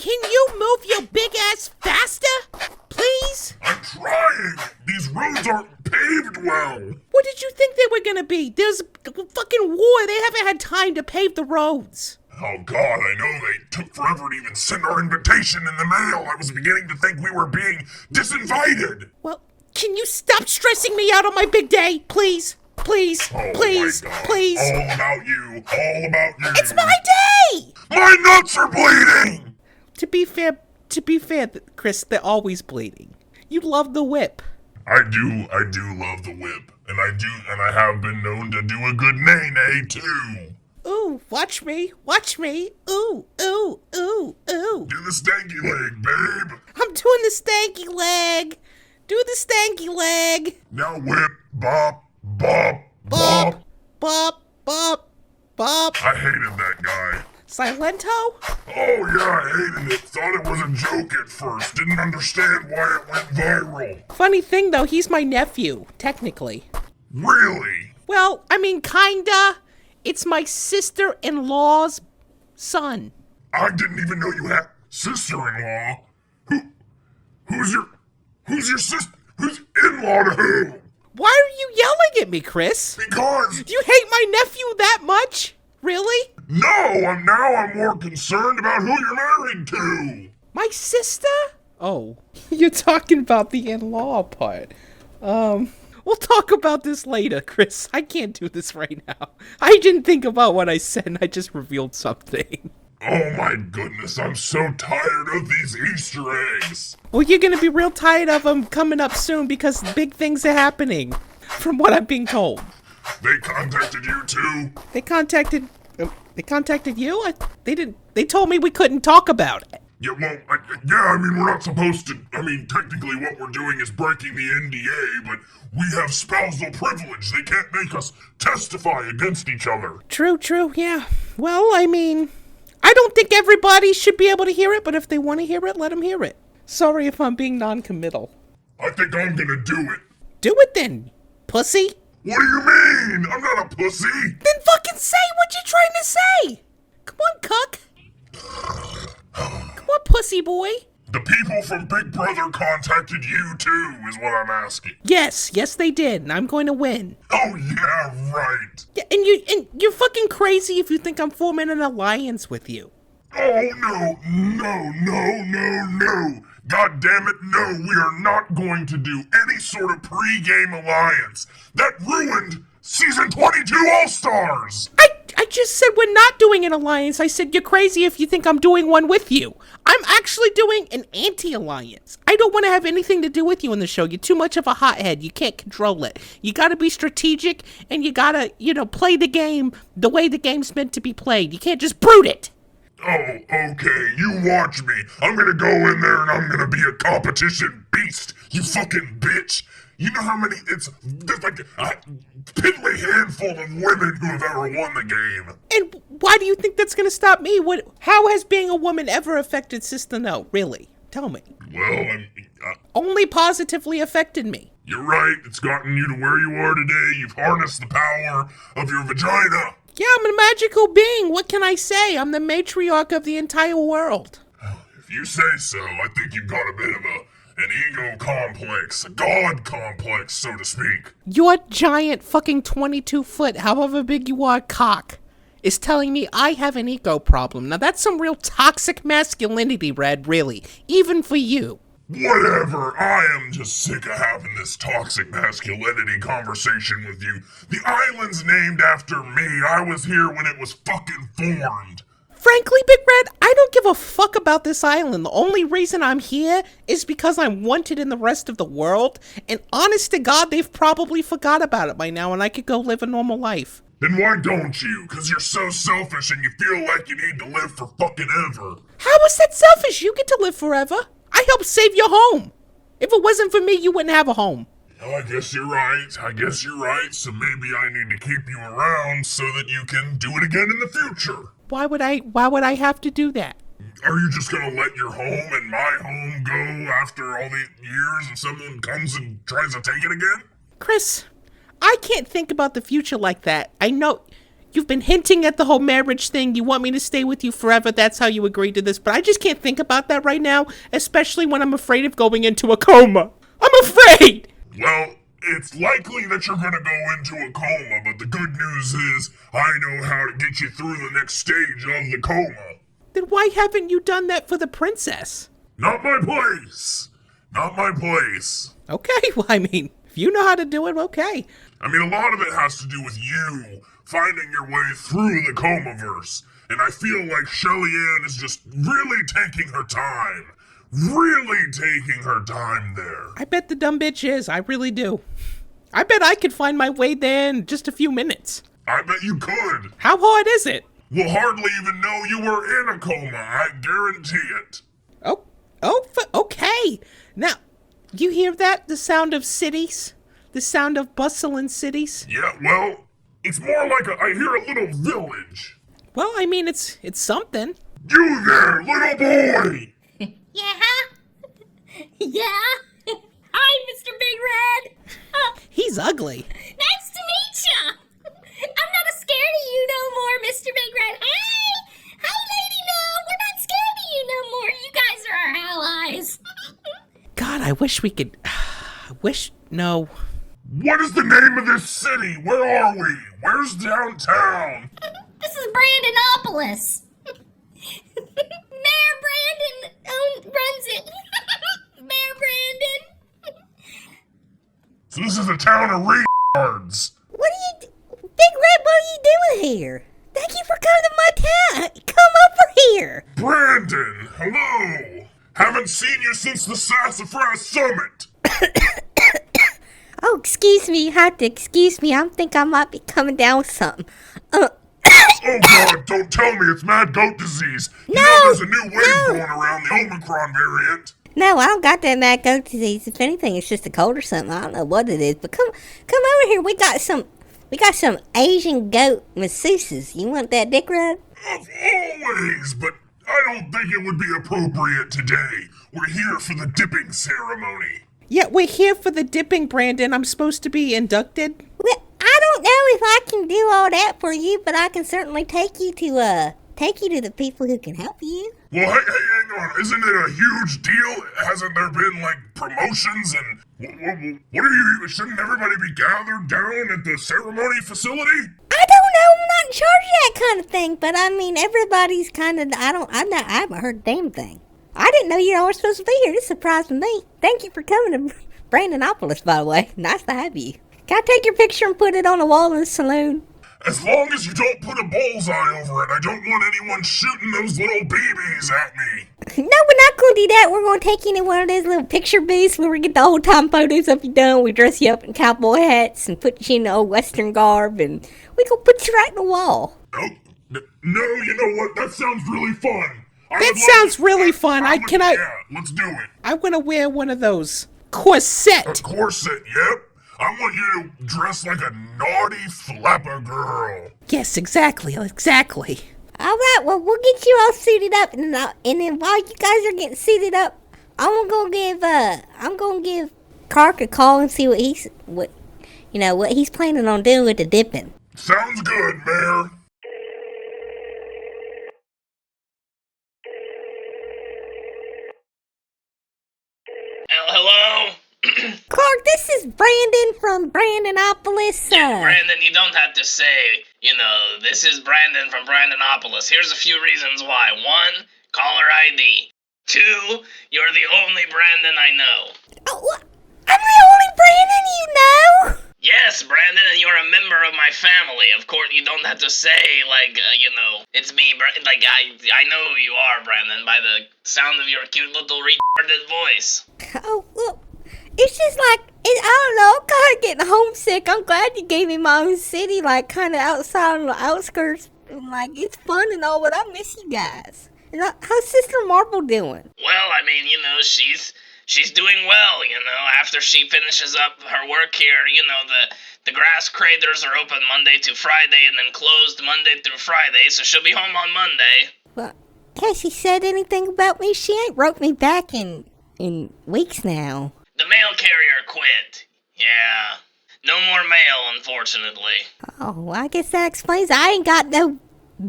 Can you move your big ass faster? Please? I'm trying! These roads aren't paved well! What did you think they were gonna be? There's a fucking war. They haven't had time to pave the roads. Oh God, I know they took forever to even send our invitation in the mail. I was beginning to think we were being disinvited. Well, can you stop stressing me out on my big day, please? Please, Oh please, my God. please. All about you. All about you. It's my day! My nuts are bleeding! To be fair, Chris, they're always bleeding. You love the whip. I do love the whip. And I have been known to do a good nay-nay too. Ooh, watch me. Ooh, ooh, ooh, ooh. Do the stanky leg, babe. I'm doing the stanky leg. Do the stanky leg. Now whip, bop, bop, Bop, bop, bop, bop. I hated that guy. Silento? Oh yeah, I hated it. Thought it was a joke at first. Didn't understand why it went viral. Funny thing though, he's my nephew, technically. Really? Well, I mean, kinda. It's my sister-in-law's son. I didn't even know you had sister-in-law. Who's your sister? Who's in-law to who? Why are you yelling at me, Chris? Because Do you hate my nephew that much? Really? no, I'm more concerned about who you're married to. My sister? Oh, you're talking about the in-law part. We'll talk about this later, Chris. I can't do this right now. I didn't think about what I said and I just revealed something. Oh my goodness, I'm so tired of these Easter eggs. Well, you're gonna be real tired of them coming up soon because big things are happening, from what I'm being told. They contacted you too? They contacted you? They told me we couldn't talk about it. Yeah, well, I mean, we're not supposed to. I mean, technically what we're doing is breaking the NDA, but we have spousal privilege. They can't make us testify against each other. True, yeah. Well, I mean, I don't think everybody should be able to hear it, but if they want to hear it, let them hear it. Sorry if I'm being non-committal. I think I'm gonna do it. Do it then, pussy. What do you mean? I'm not a pussy. Then fucking say what you're trying to say. Come on, cuck. Come on, pussy boy. The people from Big Brother contacted you too, is what I'm asking. Yes, they did, and I'm going to win. Oh yeah, right. Yeah, and you're fucking crazy if you think I'm forming an alliance with you. Oh no. God damn it, no, we are not going to do any sort of pre-game alliance. That ruined Season 22 All-Stars! I just said we're not doing an alliance. I said you're crazy if you think I'm doing one with you. I'm actually doing an anti-alliance. I don't want to have anything to do with you in the show. You're too much of a hothead. You can't control it. You gotta be strategic, and you gotta, play the game the way the game's meant to be played. You can't just brute it. Oh, okay, you watch me. I'm gonna go in there and I'm gonna be a competition beast, you fucking bitch. You know how many, there's like a piddly handful of women who have ever won the game. And why do you think that's gonna stop me? How has being a woman ever affected Sister No, really? Tell me. Well, Only positively affected me. You're right, it's gotten you to where you are today. You've harnessed the power of your vagina. Yeah, I'm a magical being. What can I say? I'm the matriarch of the entire world. If you say so, I think you've got a bit of an ego complex, a god complex, so to speak. Your giant fucking 22-foot, however big you are, cock is telling me I have an ego problem. Now that's some real toxic masculinity, Red, really. Even for you. Whatever, I am just sick of having this toxic masculinity conversation with you. The island's named after me. I was here when it was fucking formed. Frankly, Big Red, I don't give a fuck about this island. The only reason I'm here is because I'm wanted in the rest of the world, and honest to God, they've probably forgot about it by now, and I could go live a normal life. Then why don't you? Because you're so selfish and you feel like you need to live for fucking ever. How is that selfish? You get to live forever. I helped save your home. If it wasn't for me, you wouldn't have a home. Oh, I guess you're right. So maybe I need to keep you around so that you can do it again in the future. Why would I have to do that? Are you just gonna let your home and my home go after all the years and someone comes and tries to take it again? Chris, I can't think about the future like that. I know You've been hinting at the whole marriage thing. You want me to stay with you forever. That's how you agreed to this. But I just can't think about that right now, especially when I'm afraid of going into a coma. I'm afraid! Well, it's likely that you're gonna go into a coma, but the good news is I know how to get you through the next stage of the coma. Then why haven't you done that for the princess? Not my place. Not my place. Okay, well, I mean, if you know how to do it, okay. I mean, a lot of it has to do with you finding your way through the Comaverse. And I feel like Shelly Ann is just really taking her time. Really taking her time there. I bet the dumb bitch is. I really do. I bet I could find my way there in just a few minutes. I bet you could. How hard is it? We'll hardly even know you were in a coma. I guarantee it. Okay. Now, you hear that? The sound of cities? The sound of bustling cities? Yeah, well, it's more like I hear a little village. Well, I mean, it's something. You there, little boy! Yeah? Yeah? Hi, Mr. Big Red. He's ugly. Nice to meet ya. I'm not scared of you no more, Mr. Big Red. Hi! Hi, Lady No. We're not scared of you no more. You guys are our allies. God, I wish we could... No. What is the name of this city? Where are we? Where's downtown? This is Brandonopolis. Mayor Brandon runs it. Mayor Brandon. So this is a town of retards. What are you... Big Red, what are you doing here? Thank you for coming to my town. Come over here. Brandon, hello. Haven't seen you since the Sassafras Summit. Oh, excuse me. You have to excuse me. I think I might be coming down with something. Oh God, don't tell me it's mad goat disease. You know there's a new wave going around, the Omicron variant. No, I don't got that mad goat disease. If anything, it's just a cold or something. I don't know what it is. But come over here. We got some Asian goat masseuses. You want that, Dick Red? Of always, but I don't think it would be appropriate today. We're here for the dipping ceremony. Yeah, we're here for the dipping, Brandon. I'm supposed to be inducted. Well, I don't know if I can do all that for you, but I can certainly take you to the people who can help you. Well, hey, hang on. Isn't it a huge deal? Hasn't there been, like, promotions and... What are you... Shouldn't everybody be gathered down at the ceremony facility? I don't know. I'm not in charge of that kind of thing, but I mean, everybody's kind of... I haven't heard a damn thing. I didn't know you all were supposed to be here. This surprised me. Thank you for coming to Brandonopolis, by the way. Nice to have you. Can I take your picture and put it on the wall in the saloon? As long as you don't put a bullseye over it, I don't want anyone shooting those little BBs at me. No, we're not going to do that. We're going to take you to one of those little picture booths where we get the old time photos of you done. We dress you up in cowboy hats and put you in the old western garb, and we going to put you right in the wall. Oh, no, you know what? That sounds really fun. That sounds really fun. Yeah, let's do it. I want to wear one of those corset. A corset, yep. I want you to dress like a naughty flapper girl. Yes, exactly. All right, well, we'll get you all suited up, and then while you guys are getting suited up, I'm gonna give Clark a call and see what he's planning on doing with the dipping. Sounds good, Mayor. Hello? Clark, this is Brandon from Brandonopolis. Brandon, you don't have to say, this is Brandon from Brandonopolis. Here's a few reasons why. 1, caller ID. 2, you're the only Brandon I know. Oh, what? I'm the only Brandon you know? Yes, Brandon, and you're a member of my family. Of course, you don't have to say, it's me, I know who you are, Brandon, by the sound of your cute little retarded voice. Oh, look. It's just like, I don't know, I'm kind of getting homesick. I'm glad you gave me my own city, kind of outside on the outskirts. And, it's fun and all, but I miss you guys. And how's Sister Marble doing? Well, she's doing well, after she finishes up her work here, the grass craters are open Monday to Friday and then closed Monday through Friday, so she'll be home on Monday. Well, has she said anything about me? She ain't wrote me back in weeks now. The mail carrier quit. Yeah. No more mail, unfortunately. Oh, well, I guess that explains. I ain't got no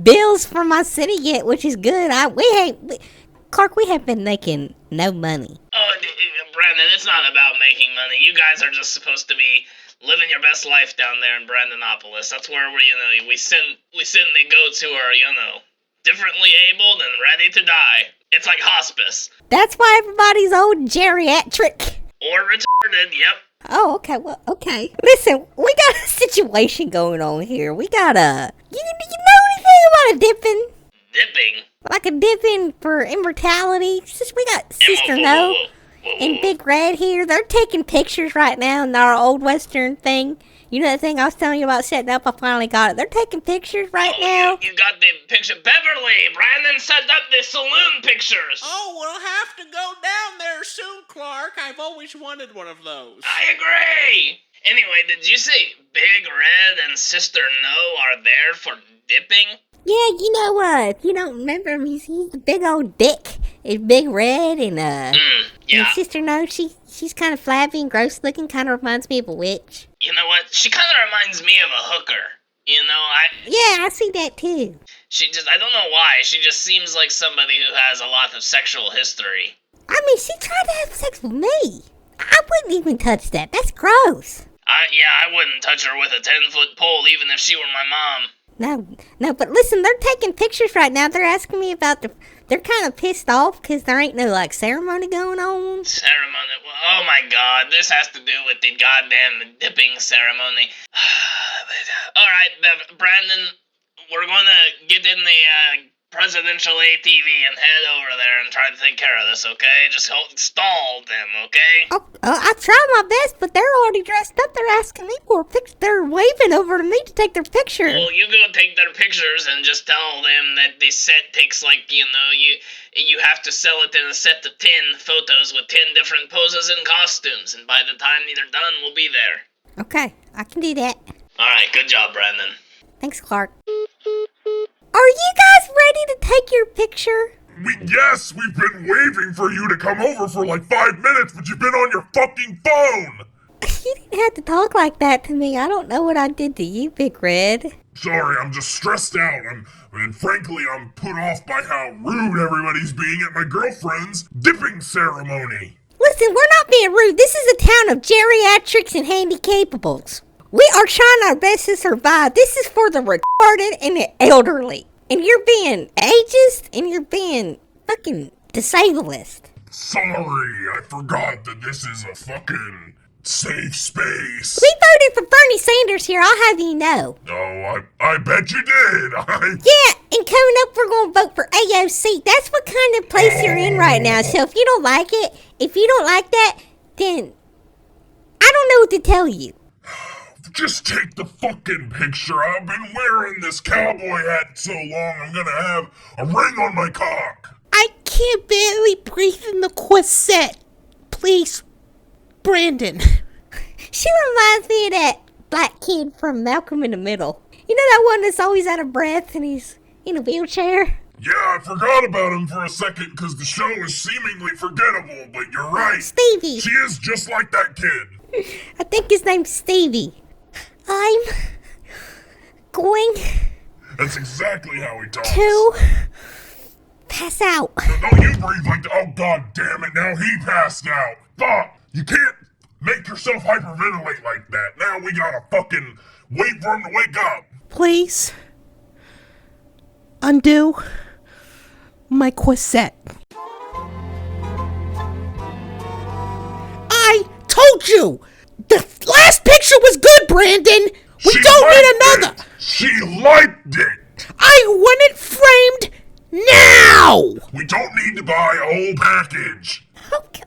bills for my city yet, which is good. Clark, we have been making no money. Oh, Brandon, it's not about making money. You guys are just supposed to be living your best life down there in Brandonopolis. That's where we send the goats who are, differently abled and ready to die. It's like hospice. That's why everybody's old geriatric. Or retarded, yep. Oh, okay, well, okay. Listen, we got a situation going on here. We got you know anything about a dipping? Dipping? Like a dipping for immortality? We got Sister No and Big Red here. They're taking pictures right now in our old Western thing. You know that thing I was telling you about setting up? I finally got it. They're taking pictures right now. You got the picture. Beverly, Brandon set up the saloon pictures. Oh, we'll have to go down there soon, Clark. I've always wanted one of those. I agree. Anyway, did you say Big Red and Sister No are there for dipping? Yeah, if you don't remember him, he's the big old dick. It's Big Red and, Yeah. and Sister No, she's kind of flabby and gross looking, kind of reminds me of a witch. You know what? She kind of reminds me of a hooker. Yeah, I see that too. I don't know why, she just seems like somebody who has a lot of sexual history. I mean, she tried to have sex with me. I wouldn't even touch that. That's gross. I wouldn't touch her with a 10-foot pole, even if she were my mom. No, but listen, they're taking pictures right now. They're asking me about they're kind of pissed off because there ain't no, ceremony going on. Ceremony? Oh my god, this has to do with the goddamn dipping ceremony. Alright, Brandon, we're gonna get in the presidential ATV and head over there and try to take care of this, okay? Just stall them, okay? Oh, I try my best, but they're already dressed up. They're asking me for a picture. They're waving over to me to take their picture. Well, you go take their pictures and just tell them that the set takes, you have to sell it in a set of 10 photos with 10 different poses and costumes, and by the time they're done, we'll be there. Okay, I can do that. Alright, good job, Brandon. Thanks, Clark. Are you guys ready to take your picture? Yes, we've been waiting for you to come over for 5 minutes, but you've been on your fucking phone! You didn't have to talk like that to me. I don't know what I did to you, Big Red. Sorry, I'm just stressed out. And frankly, I'm put off by how rude everybody's being at my girlfriend's dipping ceremony. Listen, we're not being rude. This is a town of geriatrics and handicapables. We are trying our best to survive. This is for the retarded and the elderly. And you're being ageist and you're being fucking disabled. Sorry, I forgot that this is a fucking safe space. We voted for Bernie Sanders here, I'll have you know. Oh, I bet you did. Yeah, and coming up we're going to vote for AOC. That's what kind of place you're in right now. So if you don't like that, then I don't know what to tell you. Just take the fucking picture. I've been wearing this cowboy hat so long, I'm gonna have a ring on my cock. I can't barely breathe in the corset. Please, Brandon. She reminds me of that black kid from Malcolm in the Middle. You know that one that's always out of breath and he's in a wheelchair? Yeah, I forgot about him for a second because the show is seemingly forgettable, but you're right. Stevie. She is just like that kid. I think his name's Stevie. I'm going That's exactly how he talks. to pass out. No, you breathe like that. Oh, god damn it, now he passed out. Fuck, you can't make yourself hyperventilate like that. Now we gotta fucking wait for him to wake up. Please. Undo my corset. I told you! The last picture was good, Brandon! We don't need another! She liked it! I want it framed now! We don't need to buy a whole package. Okay.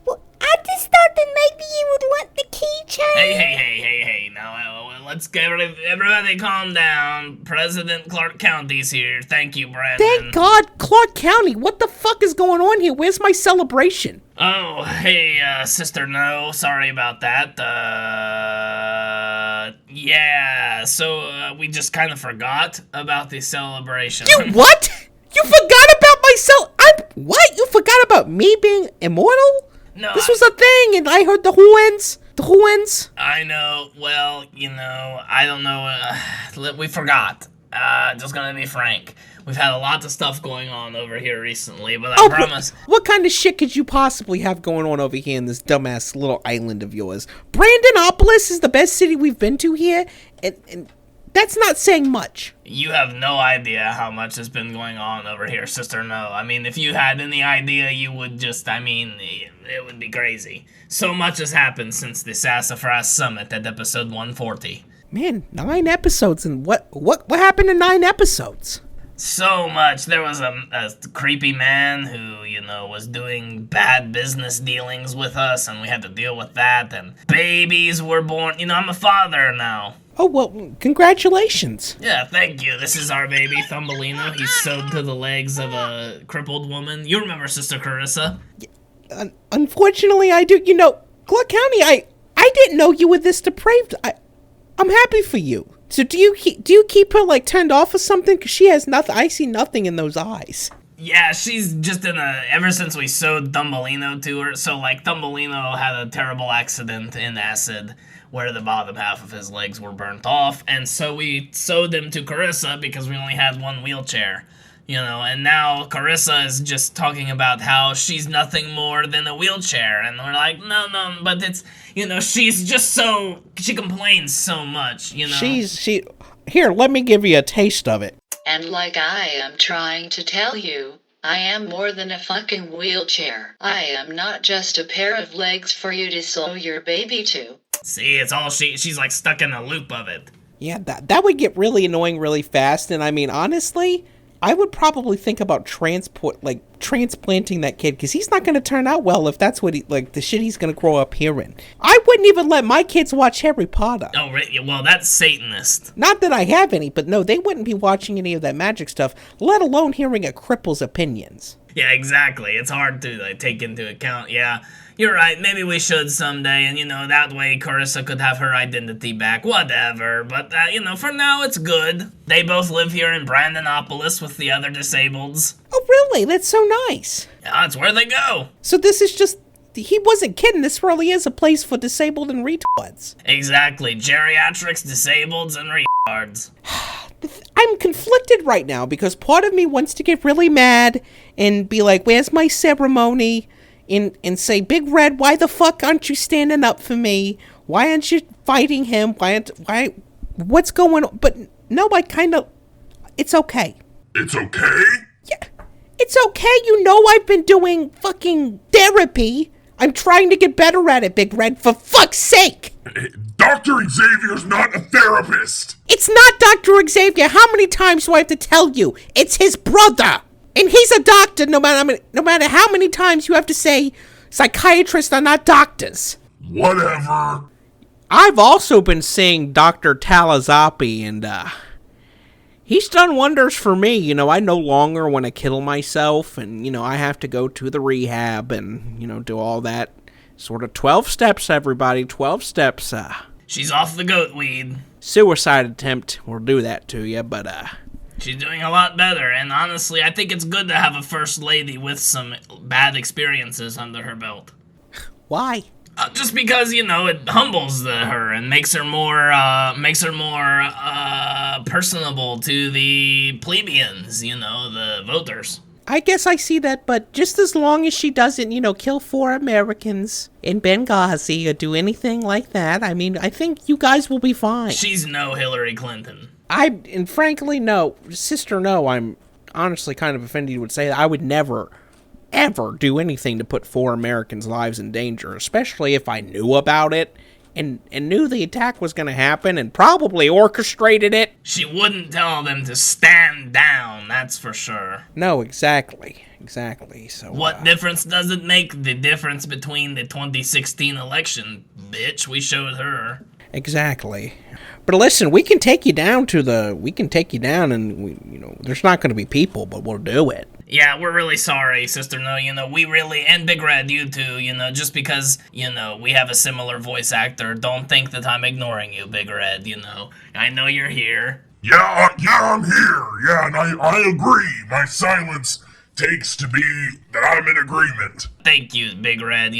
Well, I just thought that maybe you would want the keychain. Hey, now, let's get everybody calm down. President Clark County's here. Thank you, Brandon. Thank God, Clark County. What the fuck is going on here? Where's my celebration? Oh, hey, Sister No, sorry about that. Yeah, so we just kind of forgot about the celebration. You what? You forgot about myself? What? You forgot about me being immortal? No, This was a thing, and I heard the horns. the horns? I know. Well, I don't know. We forgot. Just gonna be frank. We've had a lot of stuff going on over here recently, but I promise. What kind of shit could you possibly have going on over here in this dumbass little island of yours? Brandonopolis is the best city we've been to here, and that's not saying much. You have no idea how much has been going on over here, Sister No. I mean, if you had any idea, you would just, it would be crazy. So much has happened since the Sassafras Summit at episode 140. Man, 9 episodes, and what happened in 9 episodes? So much. There was a creepy man who, was doing bad business dealings with us, and we had to deal with that, and babies were born. I'm a father now. Oh, well, congratulations. Yeah, thank you. This is our baby, Thumbelino. He's sewed to the legs of a crippled woman. You remember Sister Carissa? Unfortunately, I do. Clark County, I didn't know you were this depraved. I'm happy for you. So do you keep her, turned off or something? Because she has nothing. I see nothing in those eyes. Yeah, she's just ever since we sewed Thumbelino to her. So, Thumbelino had a terrible accident in acid where the bottom half of his legs were burnt off. And so we sewed him to Carissa because we only had one wheelchair. And now Carissa is just talking about how she's nothing more than a wheelchair. And we're like, no, but it's, she's just she complains so much, Here, let me give you a taste of it. And like I am trying to tell you, I am more than a fucking wheelchair. I am not just a pair of legs for you to sew your baby to. See, it's all she's stuck in a loop of it. Yeah, that would get really annoying really fast. And honestly, I would probably think about transplanting that kid, because he's not going to turn out well if that's what the shit he's going to grow up hearing. I wouldn't even let my kids watch Harry Potter. Oh, really? Well, that's Satanist. Not that I have any, but no, they wouldn't be watching any of that magic stuff, let alone hearing a cripple's opinions. Yeah, exactly. It's hard to take into account. Yeah, you're right. Maybe we should someday, and that way Carissa could have her identity back. Whatever. But for now it's good. They both live here in Brandonopolis with the other disableds. Oh, really? That's so nice. Yeah, that's where they go. So this is just... He wasn't kidding. This really is a place for disabled and retards. Exactly. Geriatrics, disableds, and retards. I'm conflicted right now because part of me wants to get really mad and be like, where's my ceremony? And say, Big Red, why the fuck aren't you standing up for me? Why aren't you fighting him? What's going on? But no, it's okay. It's okay? Yeah, it's okay. I've been doing fucking therapy. I'm trying to get better at it, Big Red, for fuck's sake. Dr. Xavier's not a therapist. It's not Dr. Xavier. How many times do I have to tell you? It's his brother. And he's a doctor, no matter how many times you have to say psychiatrists are not doctors. Whatever. I've also been seeing Dr. Talazapi, and he's done wonders for me. I no longer want to kill myself, and, I have to go to the rehab and, do all that sort of 12 steps, everybody, 12 steps. She's off the goat weed. Suicide attempt will do that to you, but, she's doing a lot better, and honestly, I think it's good to have a first lady with some bad experiences under her belt. Why? Just because, it humbles her and makes her more personable to the plebeians, the voters. I guess I see that, but just as long as she doesn't, kill 4 Americans in Benghazi or do anything like that, I think you guys will be fine. She's no Hillary Clinton. And frankly, no. Sister, no, I'm honestly kind of offended you would say that. I would never, ever do anything to put 4 Americans' lives in danger, especially if I knew about it and knew the attack was going to happen and probably orchestrated it. She wouldn't tell them to stand down, that's for sure. No, exactly. So what difference does it make? The difference between the 2016 election, bitch, we showed her. Exactly. But listen, we can take you down and there's not going to be people, but we'll do it. Yeah, we're really sorry, Sister No, we really, and Big Red, you too, just because, we have a similar voice actor, don't think that I'm ignoring you, Big Red, I know you're here. Yeah, I'm here. Yeah, and I agree. My silence takes to be that I'm in agreement. Thank you, Big Red,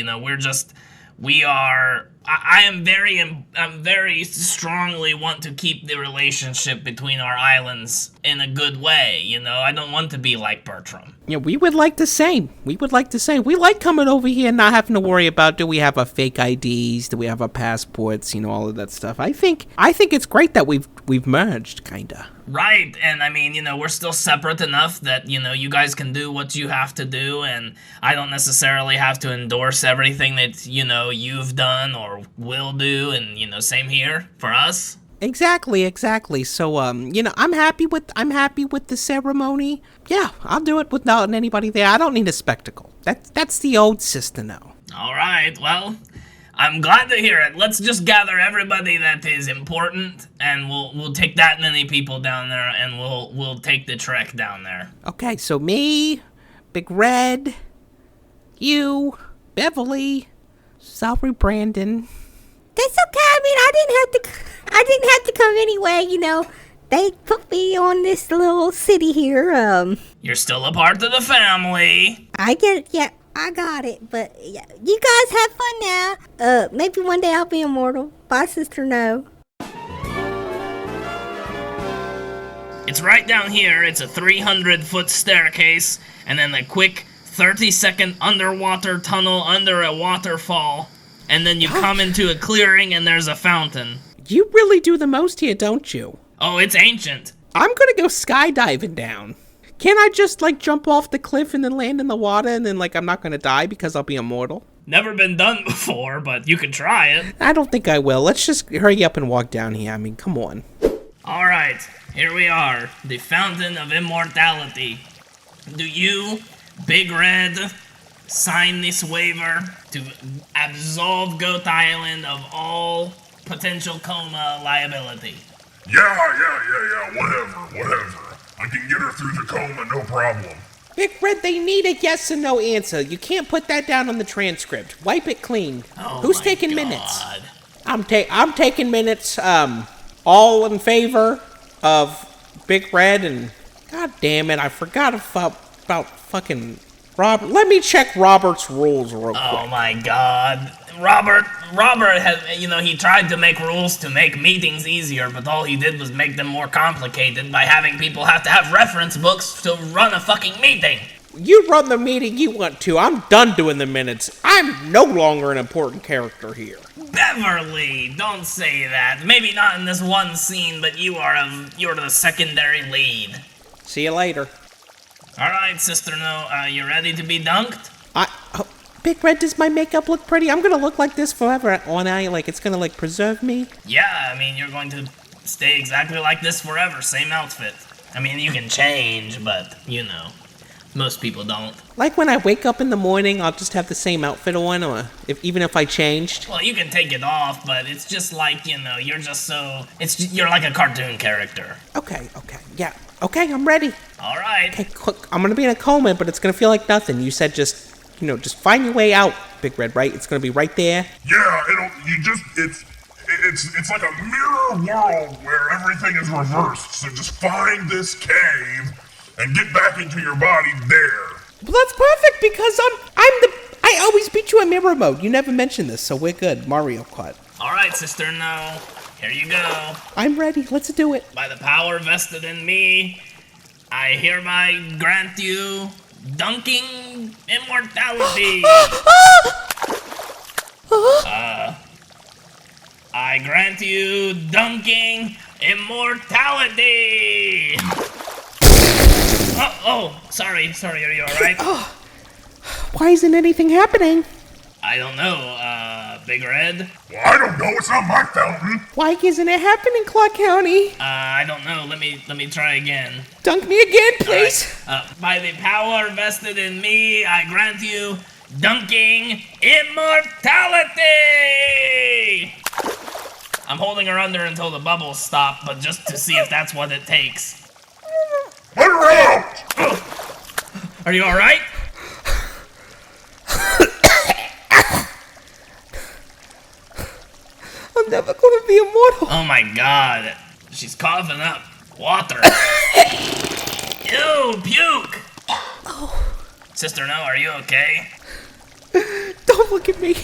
we are I'm very strongly want to keep the relationship between our islands in a good way, you know? I don't want to be like Bertram. Yeah, we would like the same. We like coming over here and not having to worry about, do we have our fake IDs? Do we have our passports? You know, all of that stuff. I think it's great that we've merged, kinda. Right, and I mean, you know, we're still separate enough that, you know, you guys can do what you have to do, and I don't necessarily have to endorse everything that, you know, you've done or will do, and, you know, same here for us. Exactly. So, you know, I'm happy with the ceremony. Yeah, I'll do it without anybody there. I don't need a spectacle. That's the old sister now. All right, well, I'm glad to hear it. Let's just gather everybody that is important, and we'll take that many people down there, and we'll take the trek down there. Okay, so me, Big Red, you, Beverly, sorry, Brandon. That's okay. I mean, I didn't have to come anyway. You know, they put me on this little city here. You're still a part of the family. I get it. Yeah, I got it. But yeah, you guys have fun now. Maybe one day I'll be immortal. Bye, sister. No. It's right down here. It's a 300-foot staircase, and then a quick 30-second underwater tunnel under a waterfall. And then you come into a clearing and there's a fountain. You really do the most here, don't you? Oh, it's ancient. I'm gonna go skydiving down. Can't I just, like, jump off the cliff and then land in the water and then, like, I'm not gonna die because I'll be immortal? Never been done before, but you can try it. I don't think I will. Let's just hurry up and walk down here. I mean, come on. Alright, here we are. The Fountain of Immortality. Do you, Big Red, sign this waiver to absolve Goat Island of all potential coma liability? Yeah, whatever. I can get her through the coma, no problem. Big Red, they need a yes or no answer. You can't put that down on the transcript. Wipe it clean. Oh, Who's my taking God. minutes? I'm taking minutes. All in favor of Big Red, and God damn it, I forgot about fucking Robert. Let me check Robert's rules real quick. Oh my God. Robert has, you know, he tried to make rules to make meetings easier, but all he did was make them more complicated by having people have to have reference books to run a fucking meeting. You run the meeting you want to. I'm done doing the minutes. I'm no longer an important character here. Beverly, don't say that. Maybe not in this one scene, but you're the secondary lead. See you later. All right, Sister No, you ready to be dunked? Big Red, does my makeup look pretty? I'm gonna look like this forever, aren't I? Like, it's gonna, like, preserve me? Yeah, I mean, you're going to stay exactly like this forever, same outfit. I mean, you can change, but, you know, most people don't. Like, when I wake up in the morning, I'll just have the same outfit on, or even if I changed? Well, you can take it off, but it's just like, you know, you're like a cartoon character. Okay, yeah. Okay, I'm ready. All right. Okay, I'm gonna be in a coma, but it's gonna feel like nothing. You said just find your way out, Big Red, right? It's gonna be right there. Yeah, it's like a mirror world where everything is reversed. So just find this cave and get back into your body there. Well, that's perfect because I always beat you in mirror mode. You never mentioned this, so we're good. Mario Kart. All right, Sister No. Here you go. I'm ready. Let's do it. By the power vested in me, I hereby grant you dunking immortality. I grant you dunking immortality. Sorry, are you alright? Why isn't anything happening? I don't know, Big Red. Well, I don't know. It's not my fountain. Why isn't it happening, Clark County? I don't know. Let me try again. Dunk me again, please. By the power vested in me, I grant you dunking immortality! I'm holding her under until the bubbles stop, but just to see if that's what it takes. Let her out! Are you alright? I'm never gonna be immortal. Oh my God. She's coughing up water. Ew, puke! Sister No, are you okay? Don't look at me.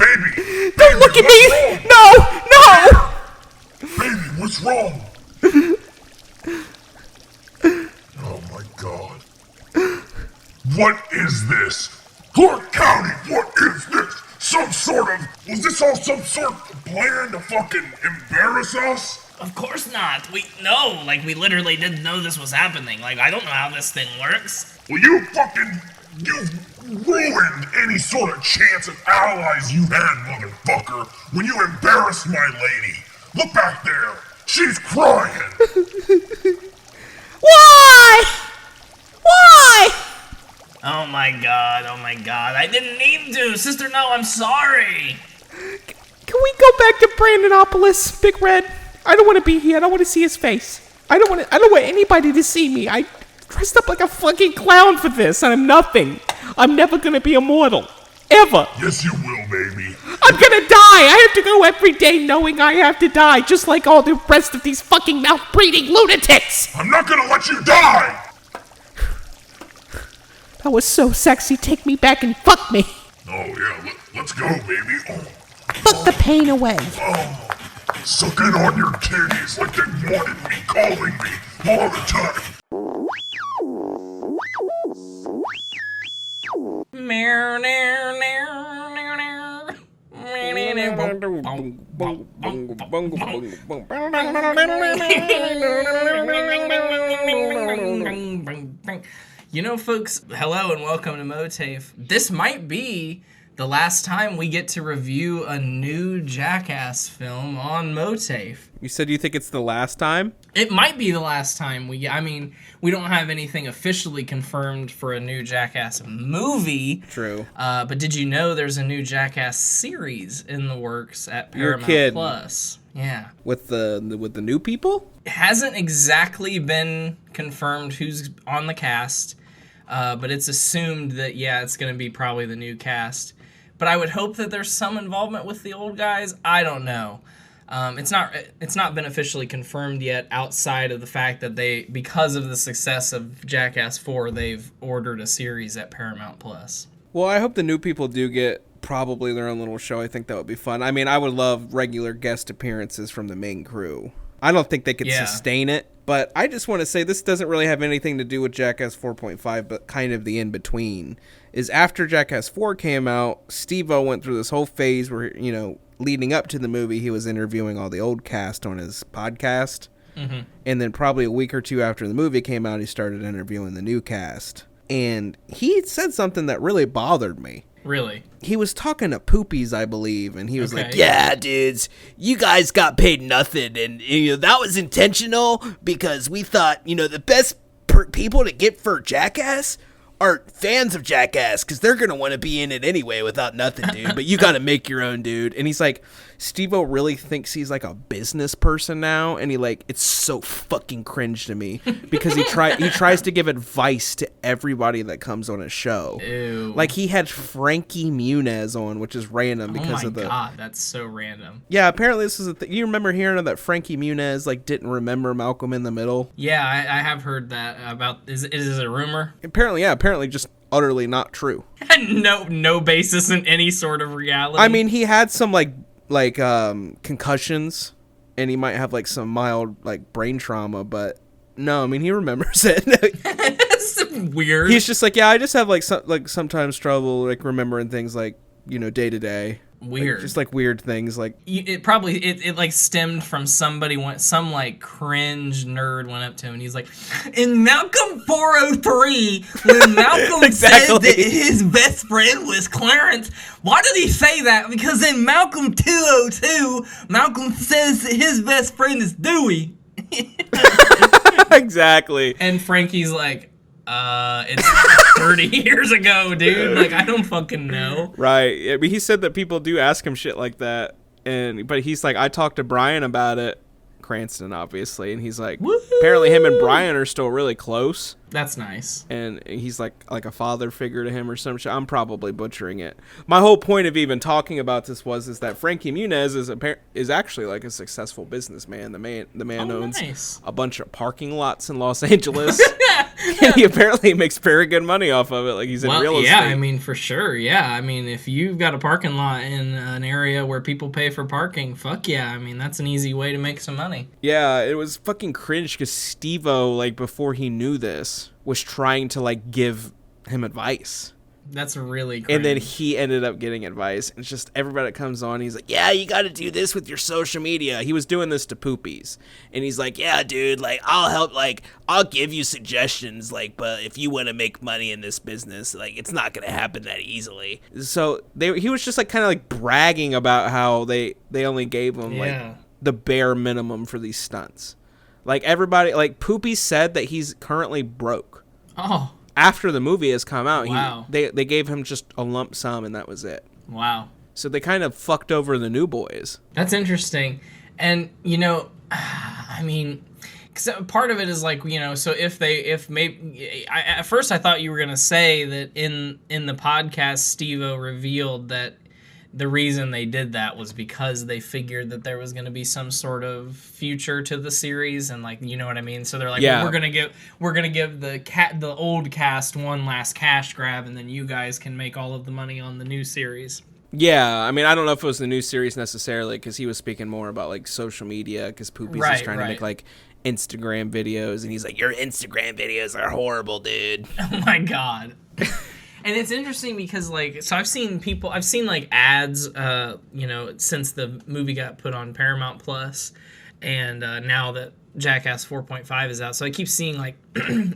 Baby! Don't look at me! No! Baby, what's wrong? Oh my God. What is this? Clark County, what is this? Was this all some sort of plan to fucking embarrass us? Of course not. We literally didn't know this was happening. Like, I don't know how this thing works. Well, you ruined any sort of chance of allies you had, motherfucker, when you embarrassed my lady. Look back there. She's crying. Why? Oh my god. I didn't mean to. Sister, no, I'm sorry. Can we go back to Brandonopolis, Big Red? I don't want to be here. I don't want to see his face. I don't want anybody to see me. I dressed up like a fucking clown for this, and I'm nothing. I'm never gonna be immortal. Ever. Yes, you will, baby. I'm gonna die. I have to go every day knowing I have to die, just like all the rest of these fucking mouth-breathing lunatics. I'm not gonna let you die. That was so sexy. Take me back and fuck me. Oh, yeah, let's go, baby. Oh. Put the pain away. Oh. Sucking on your titties like they wanted me, calling me all the time. You know, folks, hello and welcome to MOATAIF. This might be the last time we get to review a new Jackass film on MOATAIF. You said you think it's the last time? It might be the last time we don't have anything officially confirmed for a new Jackass movie. True. But did you know there's a new Jackass series in the works at Paramount Plus? Yeah. With the new people? It hasn't exactly been confirmed who's on the cast, but it's assumed that, yeah, it's going to be probably the new cast. But I would hope that there's some involvement with the old guys. I don't know. It's not been officially confirmed yet, outside of the fact that because of the success of Jackass 4, they've ordered a series at Paramount Plus. Well, I hope the new people do get probably their own little show. I think that would be fun. I mean, I would love regular guest appearances from the main crew. I don't think they could sustain it, but I just want to say this doesn't really have anything to do with Jackass 4.5, but kind of the in-between. Is after Jackass 4 came out, Steve-O went through this whole phase where, leading up to the movie, he was interviewing all the old cast on his podcast. Mm-hmm. And then probably a week or two after the movie came out, he started interviewing the new cast. And he said something that really bothered me. Really? He was talking to Poopies, I believe, and he was like, yeah, dudes, you guys got paid nothing, and that was intentional because we thought, the best people to get for Jackass are fans of Jackass because they're going to want to be in it anyway without nothing, dude, but you got to make your own, dude. And he's like, Steve-O really thinks he's like a business person now, and it's so fucking cringe to me because he tries to give advice to everybody that comes on his show. Ew. Like he had Frankie Muniz on, which is random because of the. Oh my god, that's so random. Yeah, apparently this is a thing. You remember hearing that Frankie Muniz didn't remember Malcolm in the Middle? Yeah, I have heard that about. Is it a rumor? Apparently just utterly not true. no basis in any sort of reality. I mean, he had some concussions, and he might have some mild brain trauma, but no, I mean he remembers it. That's weird. He's just I just have sometimes trouble remembering things day to day. Weird. Just weird things it probably stemmed from somebody some cringe nerd went up to him and he's like, in Malcolm 403 when Malcolm exactly. said that his best friend was Clarence, why did he say that? Because in Malcolm 202 Malcolm says that his best friend is Dewey. Exactly. And Frankie's like, it's 30 years ago, dude. I don't fucking know. Right. I mean, he said that people do ask him shit like that, but he's like, I talked to Brian about it, Cranston, obviously, and he's like, Woo-hoo! Apparently him and Brian are still really close. That's nice. And he's like a father figure to him or some shit. I'm probably butchering it. My whole point of even talking about this is that Frankie Muniz is actually like a successful businessman. The man owns a bunch of parking lots in Los Angeles. And he apparently makes very good money off of it. Like he's in real estate. Yeah, I mean, for sure. Yeah, I mean, if you've got a parking lot in an area where people pay for parking, fuck yeah. I mean, that's an easy way to make some money. Yeah, it was fucking cringe because Steve-O, like, before he knew this, was trying to, like, give him advice. That's really cringe. And then he ended up getting advice. It's just everybody that comes on, he's like, yeah, you got to do this with your social media. He was doing this to Poopies. And he's like, yeah, dude, like, I'll help, like, I'll give you suggestions, like, but if you want to make money in this business, like, it's not going to happen that easily. So he was just, like, kind of, like, bragging about how they only gave him, like, the bare minimum for these stunts. Like, everybody, like, Poopy said that he's currently broke. Oh. After the movie has come out, wow. they gave him just a lump sum, and that was it. Wow. So they kind of fucked over the New Boys. That's interesting. And, you know, I mean, because part of it is like, you know, so at first I thought you were going to say that in the podcast, Steve-O revealed that the reason they did that was because they figured that there was going to be some sort of future to the series, and like, you know what I mean? So they're like, yeah. Well, we're gonna give the old cast one last cash grab, and then you guys can make all of the money on the new series. Yeah, I mean, I don't know if it was the new series necessarily, because he was speaking more about like social media, because Poopy's just trying to make like Instagram videos, and he's like, your Instagram videos are horrible, dude. Oh my god. And it's interesting because, like, so I've seen like ads, you know, since the movie got put on Paramount Plus, and now that Jackass 4.5 is out, so I keep seeing like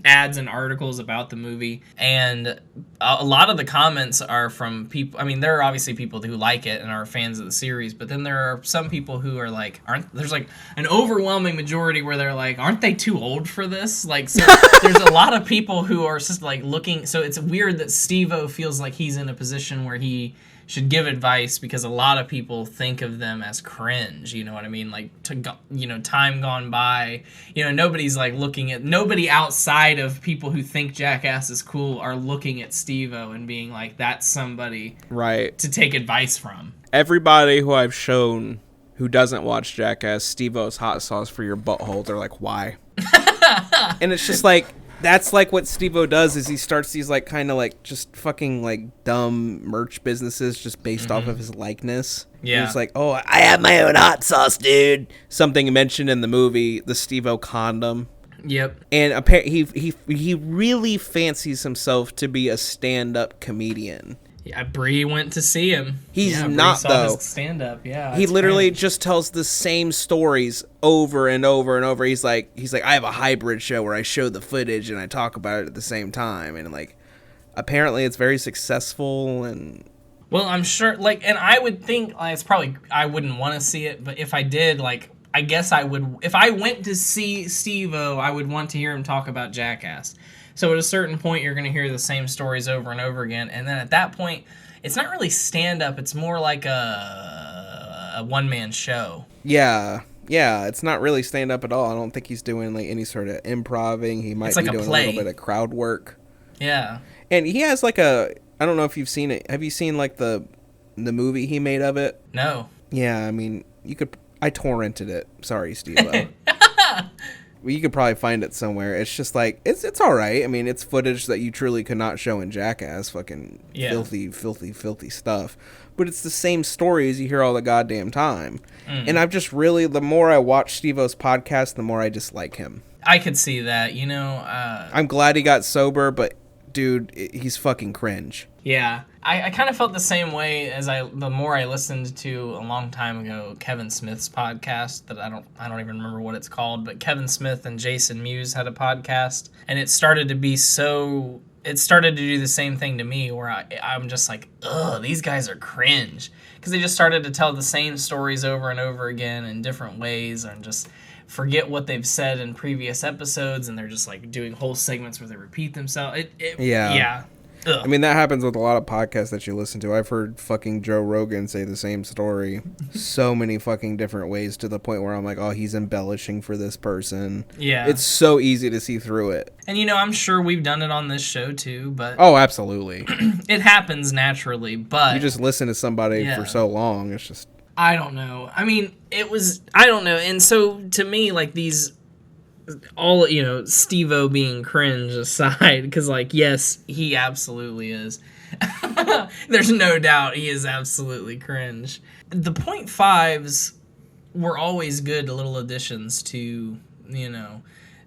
ads and articles about the movie, and a lot of the comments are from people. I mean, there are obviously people who like it and are fans of the series, but then there are some people who are like, there's like an overwhelming majority where they're like, aren't they too old for this? Like, so there's a lot of people who are just like looking. So it's weird that Steve-O feels like he's in a position where he should give advice, because a lot of people think of them as cringe, you know what I mean? Like, time gone by, you know, nobody outside of people who think Jackass is cool are looking at Steve-O and being like, that's somebody to take advice from. Everybody who I've shown who doesn't watch Jackass, Steve-O's hot sauce for your butthole, they're like, why? And it's just like, that's like what Steve-O does, is he starts these like kind of like just fucking like dumb merch businesses just based off of his likeness. Yeah. He's like, oh, I have my own hot sauce, dude. Something mentioned in the movie, the Steve-O condom. Yep. And he really fancies himself to be a stand-up comedian. Yeah, Bree went to see him. He's not, Bree saw though. His stand-up, yeah. He literally just tells the same stories over and over and over. He's like, I have a hybrid show where I show the footage and I talk about it at the same time. And like, apparently it's very successful. And well, I'm sure, like, and I would think, like, it's probably, I wouldn't want to see it, but if I did, like, I guess I would, if I went to see Steve-O, I would want to hear him talk about Jackass. So at a certain point, you're going to hear the same stories over and over again. And then at that point, it's not really stand-up. It's more like a one-man show. Yeah, it's not really stand-up at all. I don't think he's doing like any sort of improving. He might be doing a little bit of crowd work. Yeah. And he has like I don't know if you've seen it. Have you seen like the movie he made of it? No. Yeah, I mean, I torrented it. Sorry, Steve-O. You could probably find it somewhere. It's just like, it's all right. I mean, it's footage that you truly could not show in Jackass. Fucking filthy stuff. But it's the same stories you hear all the goddamn time. And I've just really, the more I watch Steve-O's podcast, the more I dislike him. I could see that, you know. I'm glad he got sober, but dude, he's fucking cringe. Yeah. I kind of felt the same way as the more I listened to a long time ago Kevin Smith's podcast that I don't even remember what it's called, but Kevin Smith and Jason Mewes had a podcast, and it started to do the same thing to me, where I'm just like, ugh, these guys are cringe, because they just started to tell the same stories over and over again in different ways, and just forget what they've said in previous episodes, and they're just like doing whole segments where they repeat themselves. Yeah. Ugh. I mean, that happens with a lot of podcasts that you listen to. I've heard fucking Joe Rogan say the same story so many fucking different ways to the point where I'm like, oh, he's embellishing for this person. Yeah. It's so easy to see through it. And, you know, I'm sure we've done it on this show, too, but Oh, absolutely. it happens naturally, but... You just listen to somebody Yeah. for so long, it's just... I don't know. I mean, I don't know. And so, to me, like, these... all, you know, Steve-O being cringe aside, because, like, yes, he absolutely is. There's no doubt he is absolutely cringe. The .5s were always good little additions to, you know,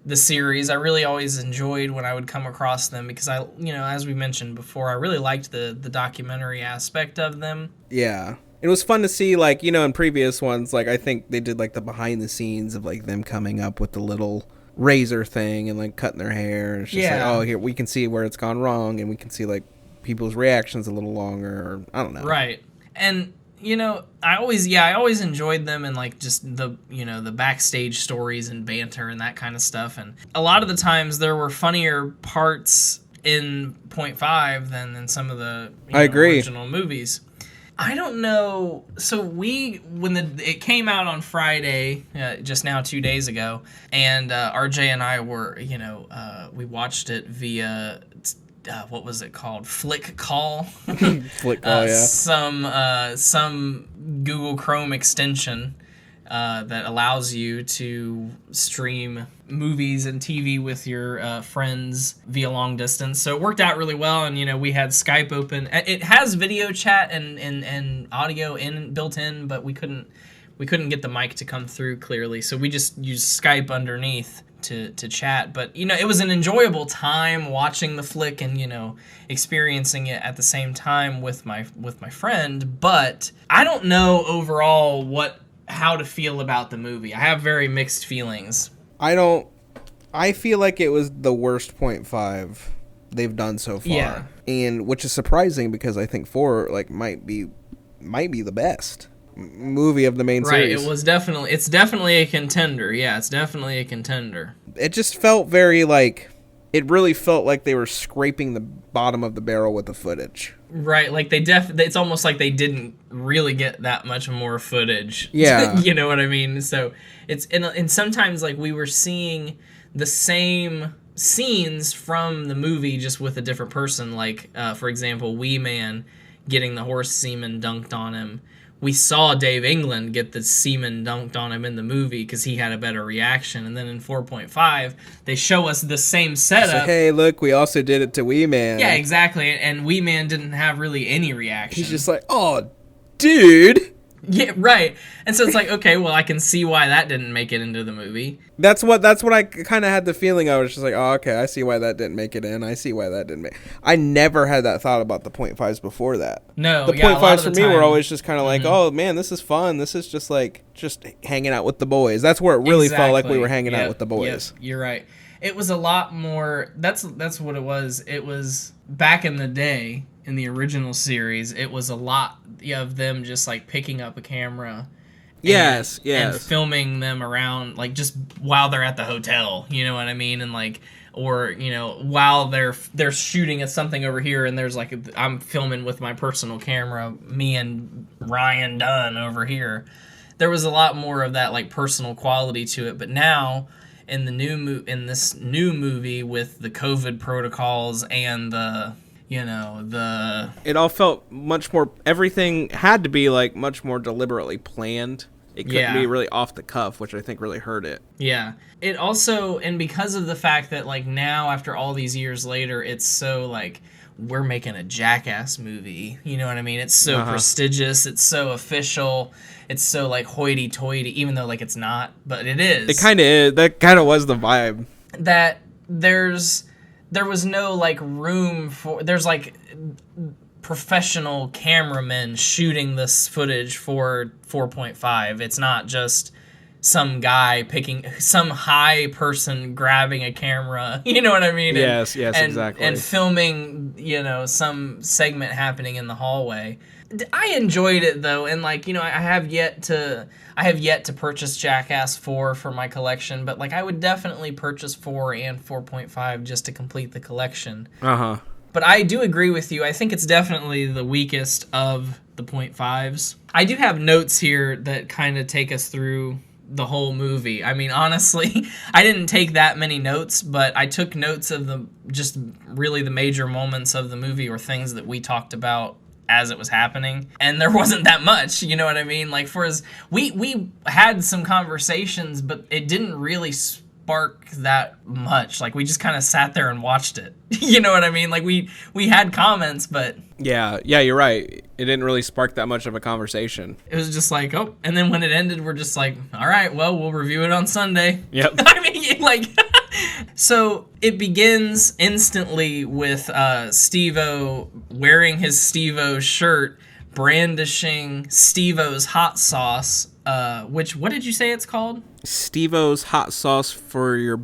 the series. I really always enjoyed when I would come across them because I, you know, as we mentioned before, I really liked the documentary aspect of them. Yeah. It was fun to see, like, you know, in previous ones, like, I think they did, like, the behind the scenes of, like, them coming up with the little razor thing and, like, cutting their hair. And it's just like, oh, here, we can see where it's gone wrong, and we can see, like, people's reactions a little longer, or, I don't know. Right. And, you know, I always enjoyed them and, like, just the, you know, the backstage stories and banter and that kind of stuff. And a lot of the times there were funnier parts in .5 than in some of the I agree. original movies. I don't know. So when it came out on Friday, just now 2 days ago, and RJ and I were, you know, we watched it via, what was it called? Flick Call. Flick Call, yeah. Some Google Chrome extension that allows you to stream movies and TV with your friends via long distance. So it worked out really well, and, you know, we had Skype open. It has video chat and audio built in, but we couldn't get the mic to come through clearly, so we just used Skype underneath to chat. But, you know, it was an enjoyable time watching the flick and, you know, experiencing it at the same time with my friend. But I don't know overall how to feel about the movie. I have very mixed feelings. I feel like it was the worst .5 they've done so far. Yeah. And which is surprising because I think 4 like might be the best movie of the main series. Right, it's definitely a contender. Yeah, it's definitely a contender. It just felt very like it really felt like they were scraping the bottom of the barrel with the footage. Right, like it's almost like they didn't really get that much more footage. Yeah. You know what I mean? So it's and sometimes, like, we were seeing the same scenes from the movie just with a different person. Like, for example, Wee Man getting the horse semen dunked on him. We saw Dave England get the semen dunked on him in the movie because he had a better reaction. And then in 4.5, they show us the same setup. So, hey, look, we also did it to Wee Man. Yeah, exactly. And Wee Man didn't have really any reaction. He's just like, oh, dude. Yeah, right. And so it's like, okay, well, I can see why that didn't make it into the movie. That's what I kind of had the feeling. I was just like, oh, okay, I see why that didn't make it in. I see why that didn't make. I never had that thought about the .5s before that. No, the .5s for me were always just kind of like, oh man, this is fun. This is just hanging out with the boys. That's where it really felt like we were hanging out with the boys. Yep, you're right. It was a lot more. That's what it was. It was back in the day. In the original series, it was a lot of them just, like, picking up a camera and filming them around, like, just while they're at the hotel, you know what I mean? And, like, or, you know, while they're shooting at something over here, and there's, like, I'm filming with my personal camera, me and Ryan Dunn over here. There was a lot more of that, like, personal quality to it. But now in this new movie with the COVID protocols and it all felt much more, everything had to be, like, much more deliberately planned. It couldn't be really off the cuff, which I think really hurt it. Yeah. It also, and because of the fact that, like, now after all these years later, it's so, like, we're making a Jackass movie, you know what I mean? It's so prestigious, it's so official, it's so, like, hoity-toity, even though, like, it's not, but it is. It kind of is. That kind of was the vibe. That there was no, like, room for... There's, like, professional cameramen shooting this footage for 4.5. It's not just some guy some high person grabbing a camera, you know what I mean? Yes, exactly. And filming, you know, some segment happening in the hallway. I enjoyed it, though, and, like, you know, I have yet to purchase Jackass 4 for my collection, but, like, I would definitely purchase 4 and 4.5 just to complete the collection. But I do agree with you. I think it's definitely the weakest of the 0.5s. I do have notes here that kind of take us through the whole movie. I mean, honestly, I didn't take that many notes, but I took notes of just really the major moments of the movie or things that we talked about as it was happening. And there wasn't that much, you know what I mean? Like, we had some conversations, but it didn't really spark that much. Like, we just kind of sat there and watched it. You know what I mean? Like, we had comments, but Yeah, you're right. It didn't really spark that much of a conversation. it was just like, oh, and then when it ended, we're just like, all right, well, we'll review it on Sunday. Yep. I mean, like, so it begins instantly with Steve-O wearing his Steve-O shirt, brandishing Steve-O's hot sauce, which, what did you say it's called? Steve-O's hot sauce for your...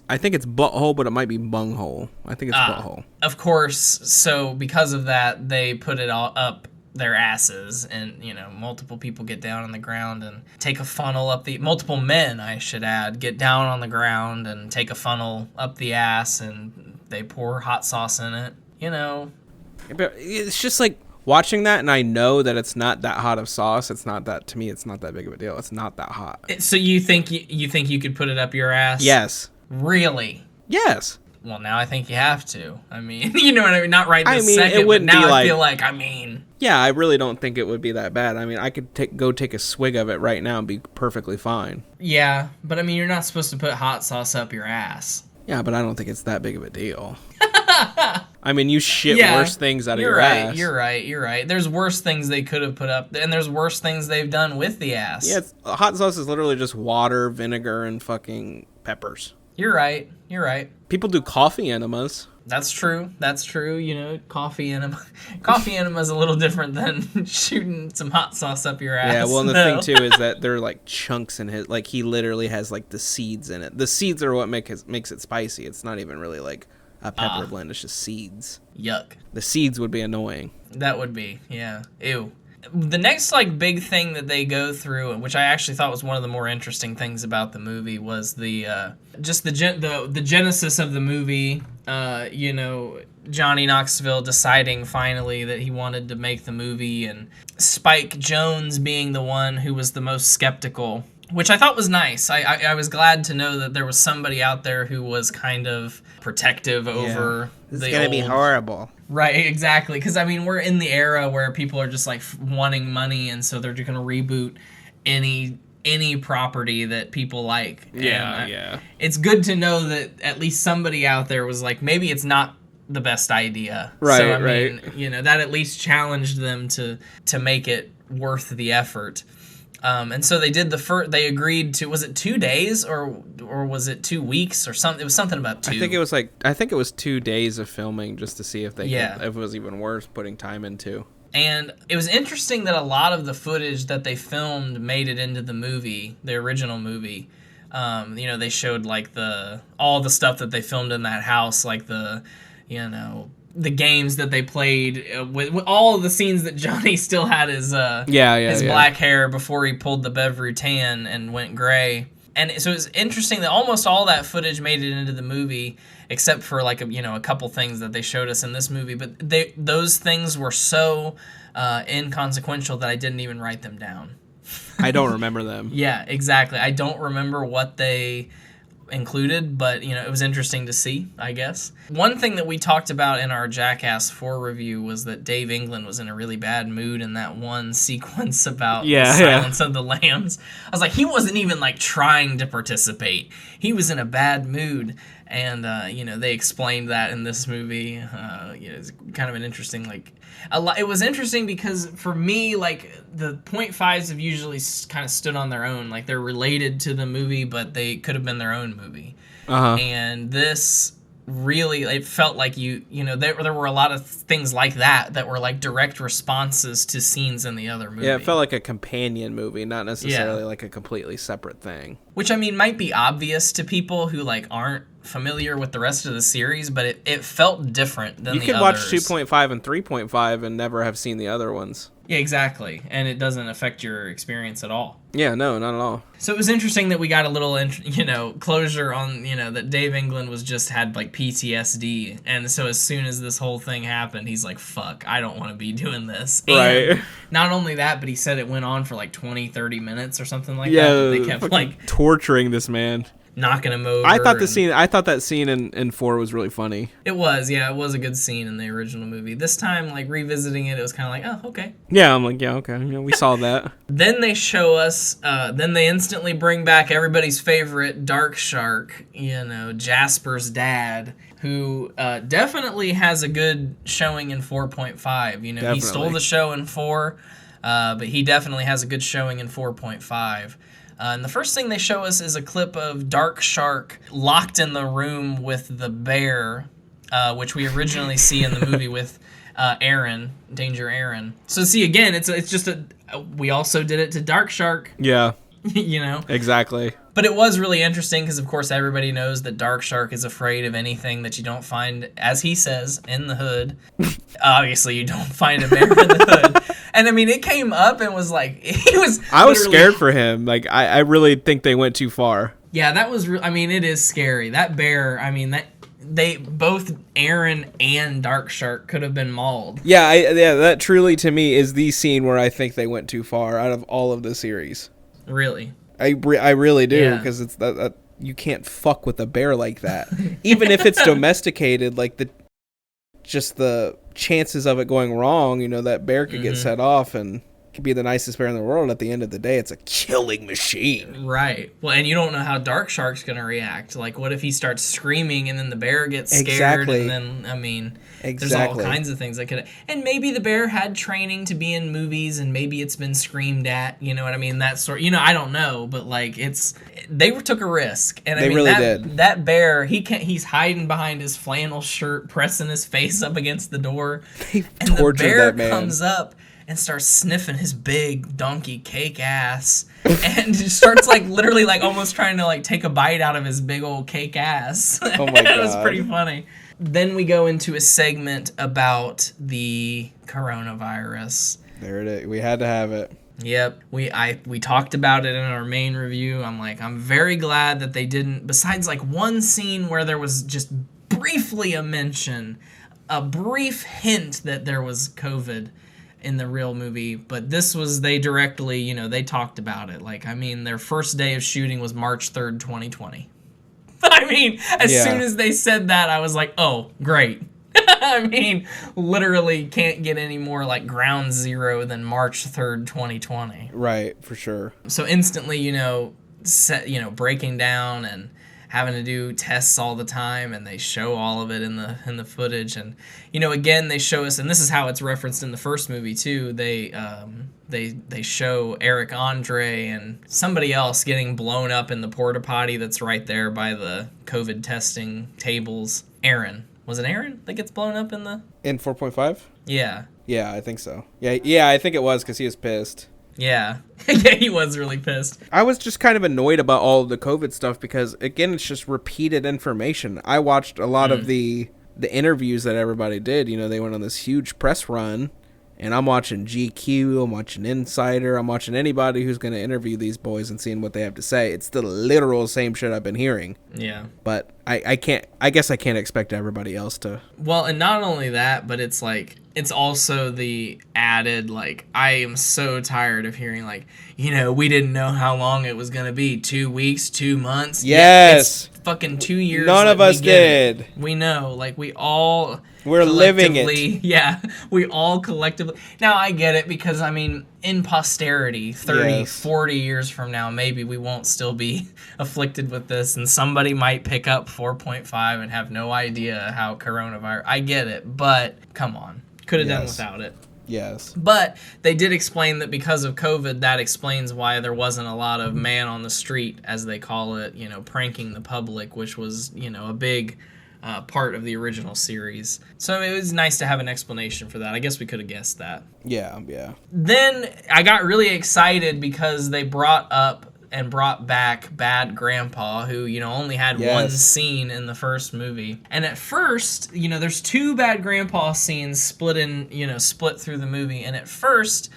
I think it's butthole, but it might be bunghole. I think it's butthole. Of course, so because of that, they put it all up their asses, and, you know, multiple people get down on the ground and take a funnel up multiple men, I should add, get down on the ground and take a funnel up the ass, and they pour hot sauce in it, you know. But it's just like watching that, and I know that it's not that hot of sauce. It's not that, to me, it's not that big of a deal. It's not that hot. So you think you could put it up your ass? Yes. Really? Yes. Well, now I think you have to. I mean, you know what I mean? Not right this mean, second, it wouldn't but now be I feel like, I mean... Yeah, I really don't think it would be that bad. I mean, I could go take a swig of it right now and be perfectly fine. Yeah, but I mean, you're not supposed to put hot sauce up your ass. Yeah, but I don't think it's that big of a deal. I mean, you shit worse things out of your ass. You're right. There's worse things they could have put up, and there's worse things they've done with the ass. Yeah, hot sauce is literally just water, vinegar, and fucking peppers. You're right. People do coffee enemas. That's true. You know, coffee enema. Coffee enema is a little different than shooting some hot sauce up your ass. Yeah, well, and the thing too is that they're like chunks in his. Like, he literally has like the seeds in it. The seeds are what makes it spicy. It's not even really like a pepper blend. It's just seeds. Yuck. The seeds would be annoying. That would be, yeah. Ew. The next, like, big thing that they go through, which I actually thought was one of the more interesting things about the movie, was the genesis of the movie. You know, Johnny Knoxville deciding finally that he wanted to make the movie, and Spike Jonze being the one who was the most skeptical, which I thought was nice. I was glad to know that there was somebody out there who was kind of protective over This is gonna be horrible. Right, exactly. Because, I mean, we're in the era where people are just, like, wanting money, and so they're just going to reboot any property that people like. Yeah. It's good to know that at least somebody out there was like, maybe it's not the best idea. Right, so, I mean, you know, that at least challenged them to make it worth the effort. And so they did they agreed to, was it 2 days or was it 2 weeks or something? It was something about 2. I think it was 2 days of filming just to see if if it was even worth putting time into. And it was interesting that a lot of the footage that they filmed made it into the movie, the original movie. You know, they showed like all the stuff that they filmed in that house, like the games that they played with all of the scenes that Johnny still had his black hair before he pulled the Bev Rutan and went gray. And so it's interesting that almost all that footage made it into the movie, except for like a couple things that they showed us in this movie. But those things were so inconsequential that I didn't even write them down. I don't remember them. Yeah, exactly. I don't remember what they included, but it was interesting to see, I guess. One thing that we talked about in our Jackass 4 review was that Dave England was in a really bad mood in that one sequence about the Silence of the Lambs. I was like, he wasn't even like trying to participate. He was in a bad mood, and they explained that in this movie. It's kind of an interesting it was interesting because for me, like, the 0.5s have usually kind of stood on their own. Like, they're related to the movie, but they could have been their own movie. And this really, it felt like there were a lot of things like that were like direct responses to scenes in the other movie. Yeah, it felt like a companion movie, not necessarily like a completely separate thing. Which, I mean, might be obvious to people who like aren't familiar with the rest of the series, but it felt different than You the could others. watch 2.5 and 3.5 and never have seen the other ones. Yeah, exactly. And it doesn't affect your experience at all. Yeah, no, not at all. So it was interesting that we got a little, closure on, that Dave England had like PTSD. And so as soon as this whole thing happened, he's like, fuck, I don't want to be doing this. And right. Not only that, but he said it went on for like 20, 30 minutes or something like yeah, that. They kept like torturing this man. Knocking him over. I thought that scene in 4 was really funny. It was a good scene in the original movie. This time, like, revisiting it, it was kind of like, oh, okay. Yeah, I'm like, yeah, okay. Yeah, we saw that. Then they show us, then they instantly bring back everybody's favorite Dark Shark, Jasper's dad, who definitely has a good showing in 4.5. He stole the show in 4, but he definitely has a good showing in 4.5. And the first thing they show us is a clip of Dark Shark locked in the room with the bear, which we originally see in the movie with Aaron, Danger Aaron. So see, again, it's just we also did it to Dark Shark. Yeah. But Exactly. it was really interesting because, of course, everybody knows that Dark Shark is afraid of anything that you don't find, as he says, in the hood. Obviously, you don't find a bear in the hood. And, I mean, it came up and was like, I was scared for him. Like, I really think they went too far. Yeah, that was, it is scary. That bear, both Aaron and Dark Shark could have been mauled. Yeah, that truly, to me, is the scene where I think they went too far out of all of the series. Really? I really do, because it's that you can't fuck with a bear like that. Even if it's domesticated, like the chances of it going wrong, that bear could get set off and could be the nicest bear in the world. At the end of the day, it's a killing machine. Right. Well, and you don't know how Dark Shark's going to react. Like, what if he starts screaming and then the bear gets scared? Exactly. And then, there's all kinds of things that could... And maybe the bear had training to be in movies and maybe it's been screamed at, you know what I mean? That sort... I don't know, but, like, they took a risk. And they really did. That bear, he's hiding behind his flannel shirt, pressing his face up against the door. They and tortured the bear that man. Comes up and starts sniffing his big donkey cake ass and just starts like literally like almost trying to like take a bite out of his big old cake ass. Oh my God. It was pretty funny. Then we go into a segment about the coronavirus. There it is. We had to have it. Yep. We talked about it in our main review. I'm very glad that they didn't, besides like one scene where there was just briefly a mention, a brief hint that there was COVID in the real movie, but this was, they directly, they talked about it. Like, their first day of shooting was March 3rd, 2020. As soon as they said that, I was like, oh, great. Literally can't get any more like ground zero than March 3rd, 2020. Right, for sure. So instantly, breaking down and having to do tests all the time, and they show all of it in the footage. And again, they show us, and this is how it's referenced in the first movie too. They show Eric Andre and somebody else getting blown up in the porta potty that's right there by the COVID testing tables. Aaron, was it Aaron that gets blown up in 4.5? Yeah, I think so. Yeah, I think it was because he was pissed. Yeah. Yeah, he was really pissed. I was just kind of annoyed about all of the COVID stuff because, again, it's just repeated information. I watched a lot of the interviews that everybody did. They went on this huge press run, and I'm watching GQ, I'm watching Insider, I'm watching anybody who's going to interview these boys and seeing what they have to say. It's the literal same shit I've been hearing. Yeah. But I guess I can't expect everybody else to. Well, and not only that, but it's like, it's also the added, like, I am so tired of hearing, like, we didn't know how long it was going to be. 2 weeks, 2 months. Yes. Yeah, it's fucking 2 years. None of us did. We know. Like, we're living it. Yeah, we all collectively. Now, I get it because, in posterity, 30, 40 years from now, maybe we won't still be afflicted with this, and somebody might pick up 4.5 and have no idea how coronavirus. I get it, but come on. Could have done without it. Yes. But they did explain that because of COVID, that explains why there wasn't a lot of man on the street, as they call it, pranking the public, which was, a big part of the original series. So it was nice to have an explanation for that. I guess we could have guessed that. Yeah. Then I got really excited because they brought up and brought back Bad Grandpa, who, only had one scene in the first movie. And at first, there's 2 Bad Grandpa scenes split through the movie. And at first,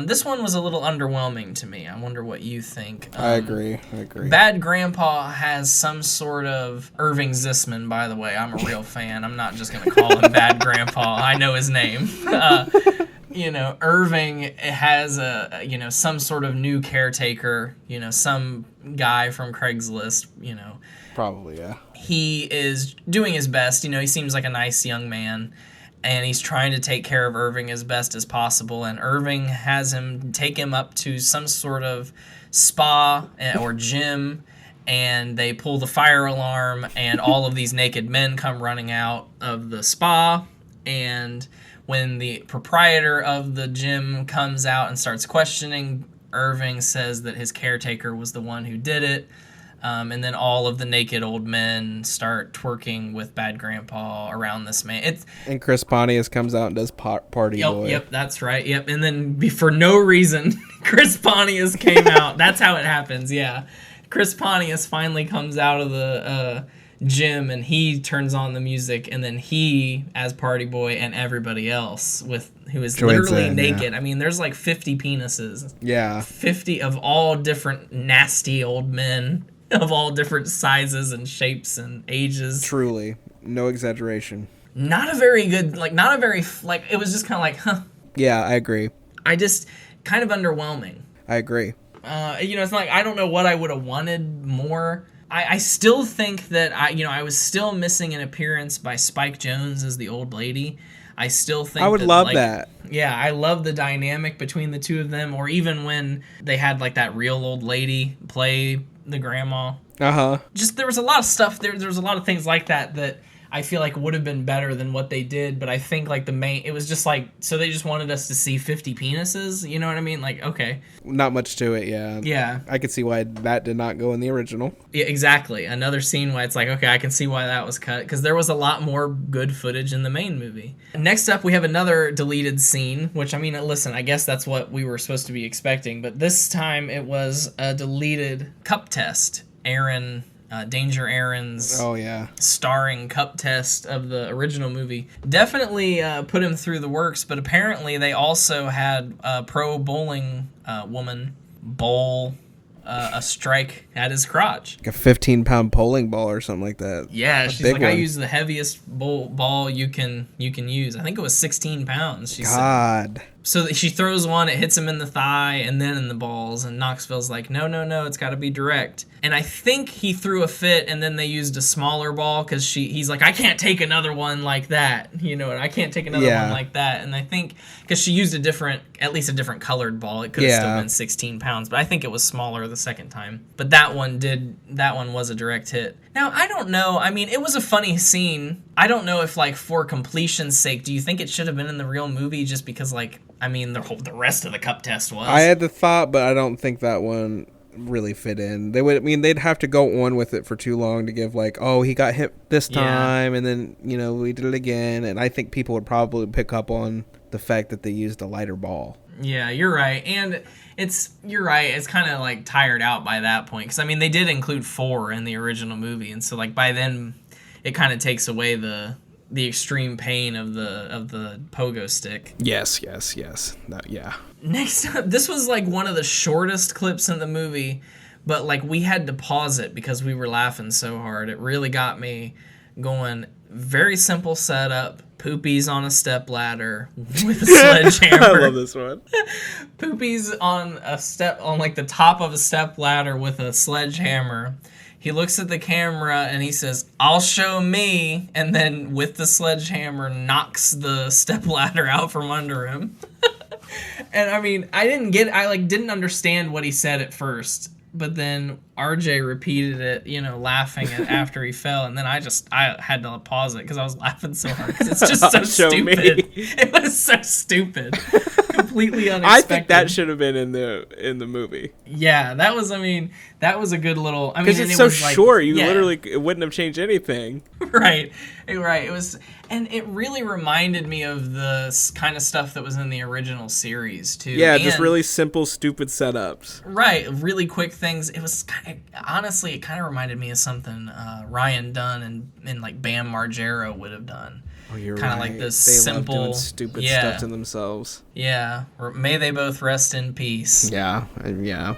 this one was a little underwhelming to me. I wonder what you think. I agree. Bad Grandpa has some sort of Irving Zisman, by the way. I'm a real fan. I'm not just going to call him Bad Grandpa. I know his name. Irving has some sort of new caretaker, some guy from Craigslist, Probably, yeah. He is doing his best. He seems like a nice young man. And he's trying to take care of Irving as best as possible. And Irving has him take him up to some sort of spa or gym. And they pull the fire alarm. And all of these naked men come running out of the spa. And when the proprietor of the gym comes out and starts questioning, Irving says that his caretaker was the one who did it. And then all of the naked old men start twerking with Bad Grandpa around this man. And Chris Pontius comes out and does Party Boy. Yep, that's right. Yep, and then for no reason, Chris Pontius came out. That's how it happens, yeah. Chris Pontius finally comes out of the gym, and he turns on the music, and then he, as Party Boy, and everybody else who is literally naked. Yeah. I mean, there's like 50 penises. Yeah. 50 of all different nasty old men. Of all different sizes and shapes and ages. Truly. No exaggeration. Not a very good, it was just kind of like, huh. Yeah, I agree. Kind of underwhelming. I agree. It's like, I don't know what I would have wanted more. I still think that, I was still missing an appearance by Spike Jonze as the old lady. I still think I would love that. Yeah, I love the dynamic between the two of them, or even when they had, that real old lady play the grandma. Just there was a lot of stuff there was a lot of things like that I feel like would have been better than what they did, but I think it was just so they just wanted us to see 50 penises, you know what I mean? Okay. Not much to it, yeah. Yeah. I could see why that did not go in the original. Yeah, exactly. Another scene where it's okay, I can see why that was cut, because there was a lot more good footage in the main movie. Next up, we have another deleted scene, which, listen, I guess that's what we were supposed to be expecting, but this time it was a deleted cup test. Danger Aaron's starring cup test of the original movie definitely put him through the works, but apparently they also had a pro bowling woman bowl a strike at his crotch. Like a 15-pound bowling ball or something like that. Yeah, she's like, I use the heaviest ball you can use. I think it was 16 pounds, she said. So she throws one, it hits him in the thigh and then in the balls, and Knoxville's like, no, it's got to be direct. And I think he threw a fit, and then they used a smaller ball because he's like, I can't take another one like that, I can't take another one like that. And I think because she used at least a different colored ball, it could have still been 16 pounds, but I think it was smaller the second time. But that one was a direct hit. Now, I don't know. It was a funny scene. I don't know if, for completion's sake, do you think it should have been in the real movie just because, the rest of the cup test was? I had the thought, but I don't think that one really fit in. They'd have to go on with it for too long to give he got hit this time, and then, we did it again. And I think people would probably pick up on the fact that they used a lighter ball. Yeah, you're right. And you're right. It's kind of tired out by that point. Because, they did include 4 in the original movie. And so by then it kind of takes away the extreme pain of the pogo stick. Yes. Next up, this was one of the shortest clips in the movie, but we had to pause it because we were laughing so hard. It really got me going. Very simple setup. Poopy's on a stepladder with a sledgehammer. I love this one. Poopy's on the top of a stepladder with a sledgehammer. He looks at the camera and he says, "I'll show me," and then with the sledgehammer knocks the stepladder out from under him. And I didn't understand what he said at first, but then RJ repeated it, laughing after he fell, and then I had to pause it because I was laughing so hard because it's just so stupid. It was so stupid. completely unexpected. I think that should have been in the movie. Yeah, that was a good little. Because it's so short, you literally it wouldn't have changed anything. Right. It was, and it really reminded me of the kind of stuff that was in the original series too. Yeah, just really simple, stupid setups. Right, really quick things. It was honestly, it kind of reminded me of something Ryan Dunn and like Bam Margera would have done. Oh, you're kind of right. like this they simple, love doing stupid stuff to themselves. Yeah, may they both rest in peace. Yeah, yeah.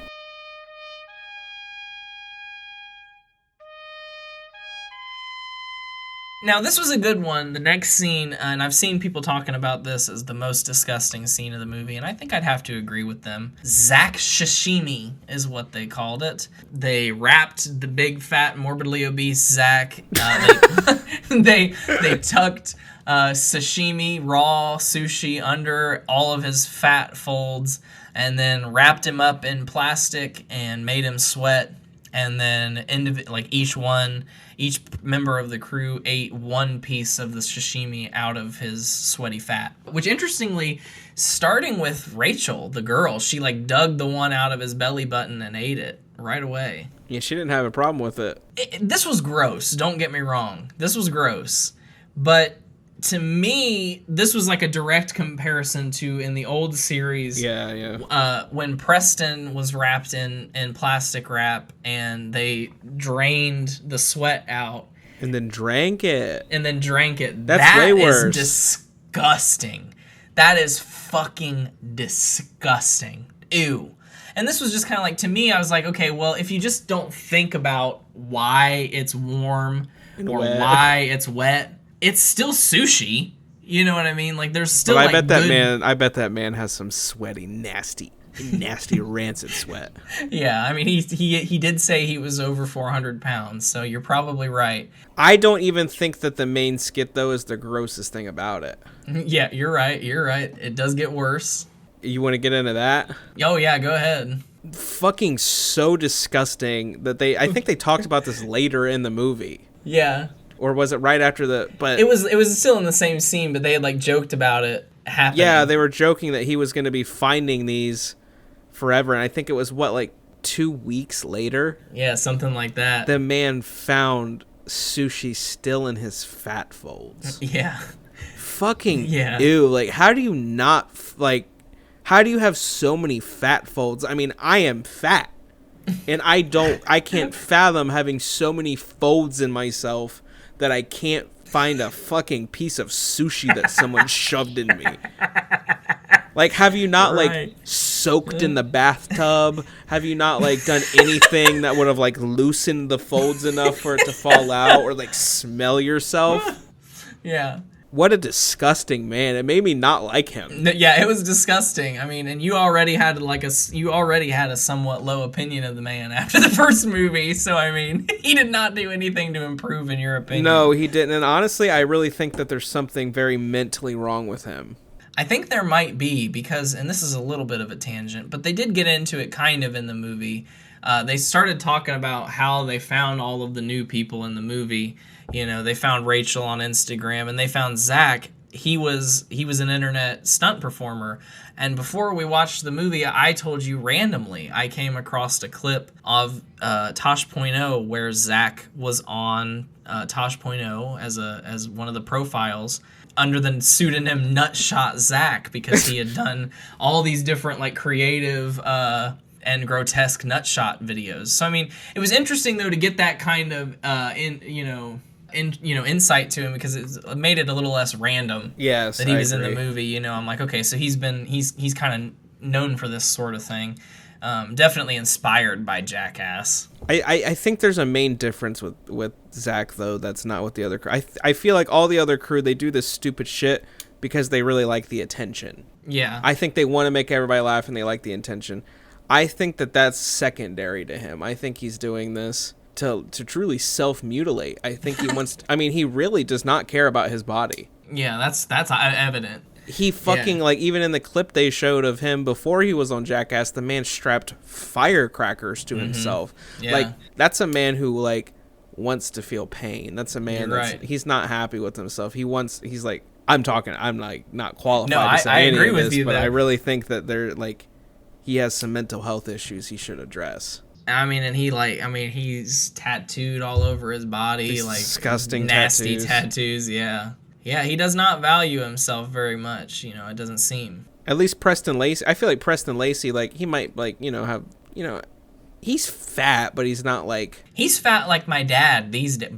Now, this was a good one. The next scene, and I've seen people talking about this as the most disgusting scene of the movie, and I think I'd have to agree with them. Zach Sashimi is what they called it. They wrapped the big, fat, morbidly obese Zach. They tucked sashimi, raw sushi, under all of his fat folds, and then wrapped him up in plastic and made him sweat. And then each member of the crew ate one piece of the sashimi out of his sweaty fat. Which, interestingly, starting with Rachel, the girl, she like dug the one out of his belly button and ate it right away. Yeah, she didn't have a problem with it. This was gross, don't get me wrong. This was gross. But to me, this was like a direct comparison to in the old series. Yeah. When Preston was wrapped in plastic wrap and they drained the sweat out. And then drank it. That's way worse. That is disgusting. That is fucking disgusting. Ew. And this was just kind of like, to me, I was like, okay, well, if you just don't think about why it's warm or why it's wet, it's still sushi. You know what I mean? Like, there's still. But I bet that man has some sweaty, nasty, rancid sweat. Yeah, I mean, he did say he was over 400 pounds, so you're probably right. I don't even think that the main skit though is the grossest thing about it. Yeah, you're right. It does get worse. You want to get into that? Oh yeah, go ahead. Fucking so disgusting that I think they talked about this later in the movie. Yeah. Or was it right after But it was still in the same scene, but they had like joked about it happening. Yeah, they were joking that he was going to be finding these forever, and I think it was 2 weeks later. Yeah, something like that. The man found sushi still in his fat folds. Yeah. Fucking ew! Like, how do you have so many fat folds? I mean, I am fat, and I can't fathom having so many folds in myself that I can't find a fucking piece of sushi that someone shoved in me. Like, have you not soaked in the bathtub? Have you not done anything that would have loosened the folds enough for it to fall out, or smell yourself? Yeah. What a disgusting man. It made me not like him. Yeah, it was disgusting. I mean, and you already had a somewhat low opinion of the man after the first movie, so I mean, he did not do anything to improve in your opinion. No, he didn't. And honestly, I really think that there's something very mentally wrong with him. I think there might be, because, and this is a little bit of a tangent, but they did get into it kind of in the movie. They started talking about how they found all of the new people in the movie. You know, they found Rachel on Instagram, and they found Zach. He was an internet stunt performer. And before we watched the movie, I told you randomly, I came across a clip of Tosh.0 where Zach was on Tosh.0 as one of the profiles under the pseudonym Nutshot Zach, because he had done all these different creative and grotesque nutshot videos. So I mean, it was interesting though to get that kind of insight to him, because it made it a little less random. Yes, that he was in the movie. You know, I'm like, okay, so he's kind of known for this sort of thing. Definitely inspired by Jackass. I think there's a main difference with Zach though. That's not with the other crew. I feel like all the other crew, they do this stupid shit because they really like the attention. Yeah. I think they want to make everybody laugh and they like the attention. I think that's secondary to him. I think he's doing this to truly self-mutilate. I think he wants to, I mean, he really does not care about his body. Yeah, that's evident. He fucking, even in the clip they showed of him before he was on Jackass, the man strapped firecrackers to himself. Yeah. That's a man who, wants to feel pain. That's a man You're right. He's not happy with himself. He's I'm like not qualified No, to say I any agree of with this, you but there. I really think that he has some mental health issues he should address. I mean, and he's tattooed all over his body, These like disgusting nasty tattoos. Yeah, he does not value himself very much. It doesn't seem. At least Preston Lacey. I feel like Preston Lacey, like he might have he's fat, but he's not like... He's fat like my dad.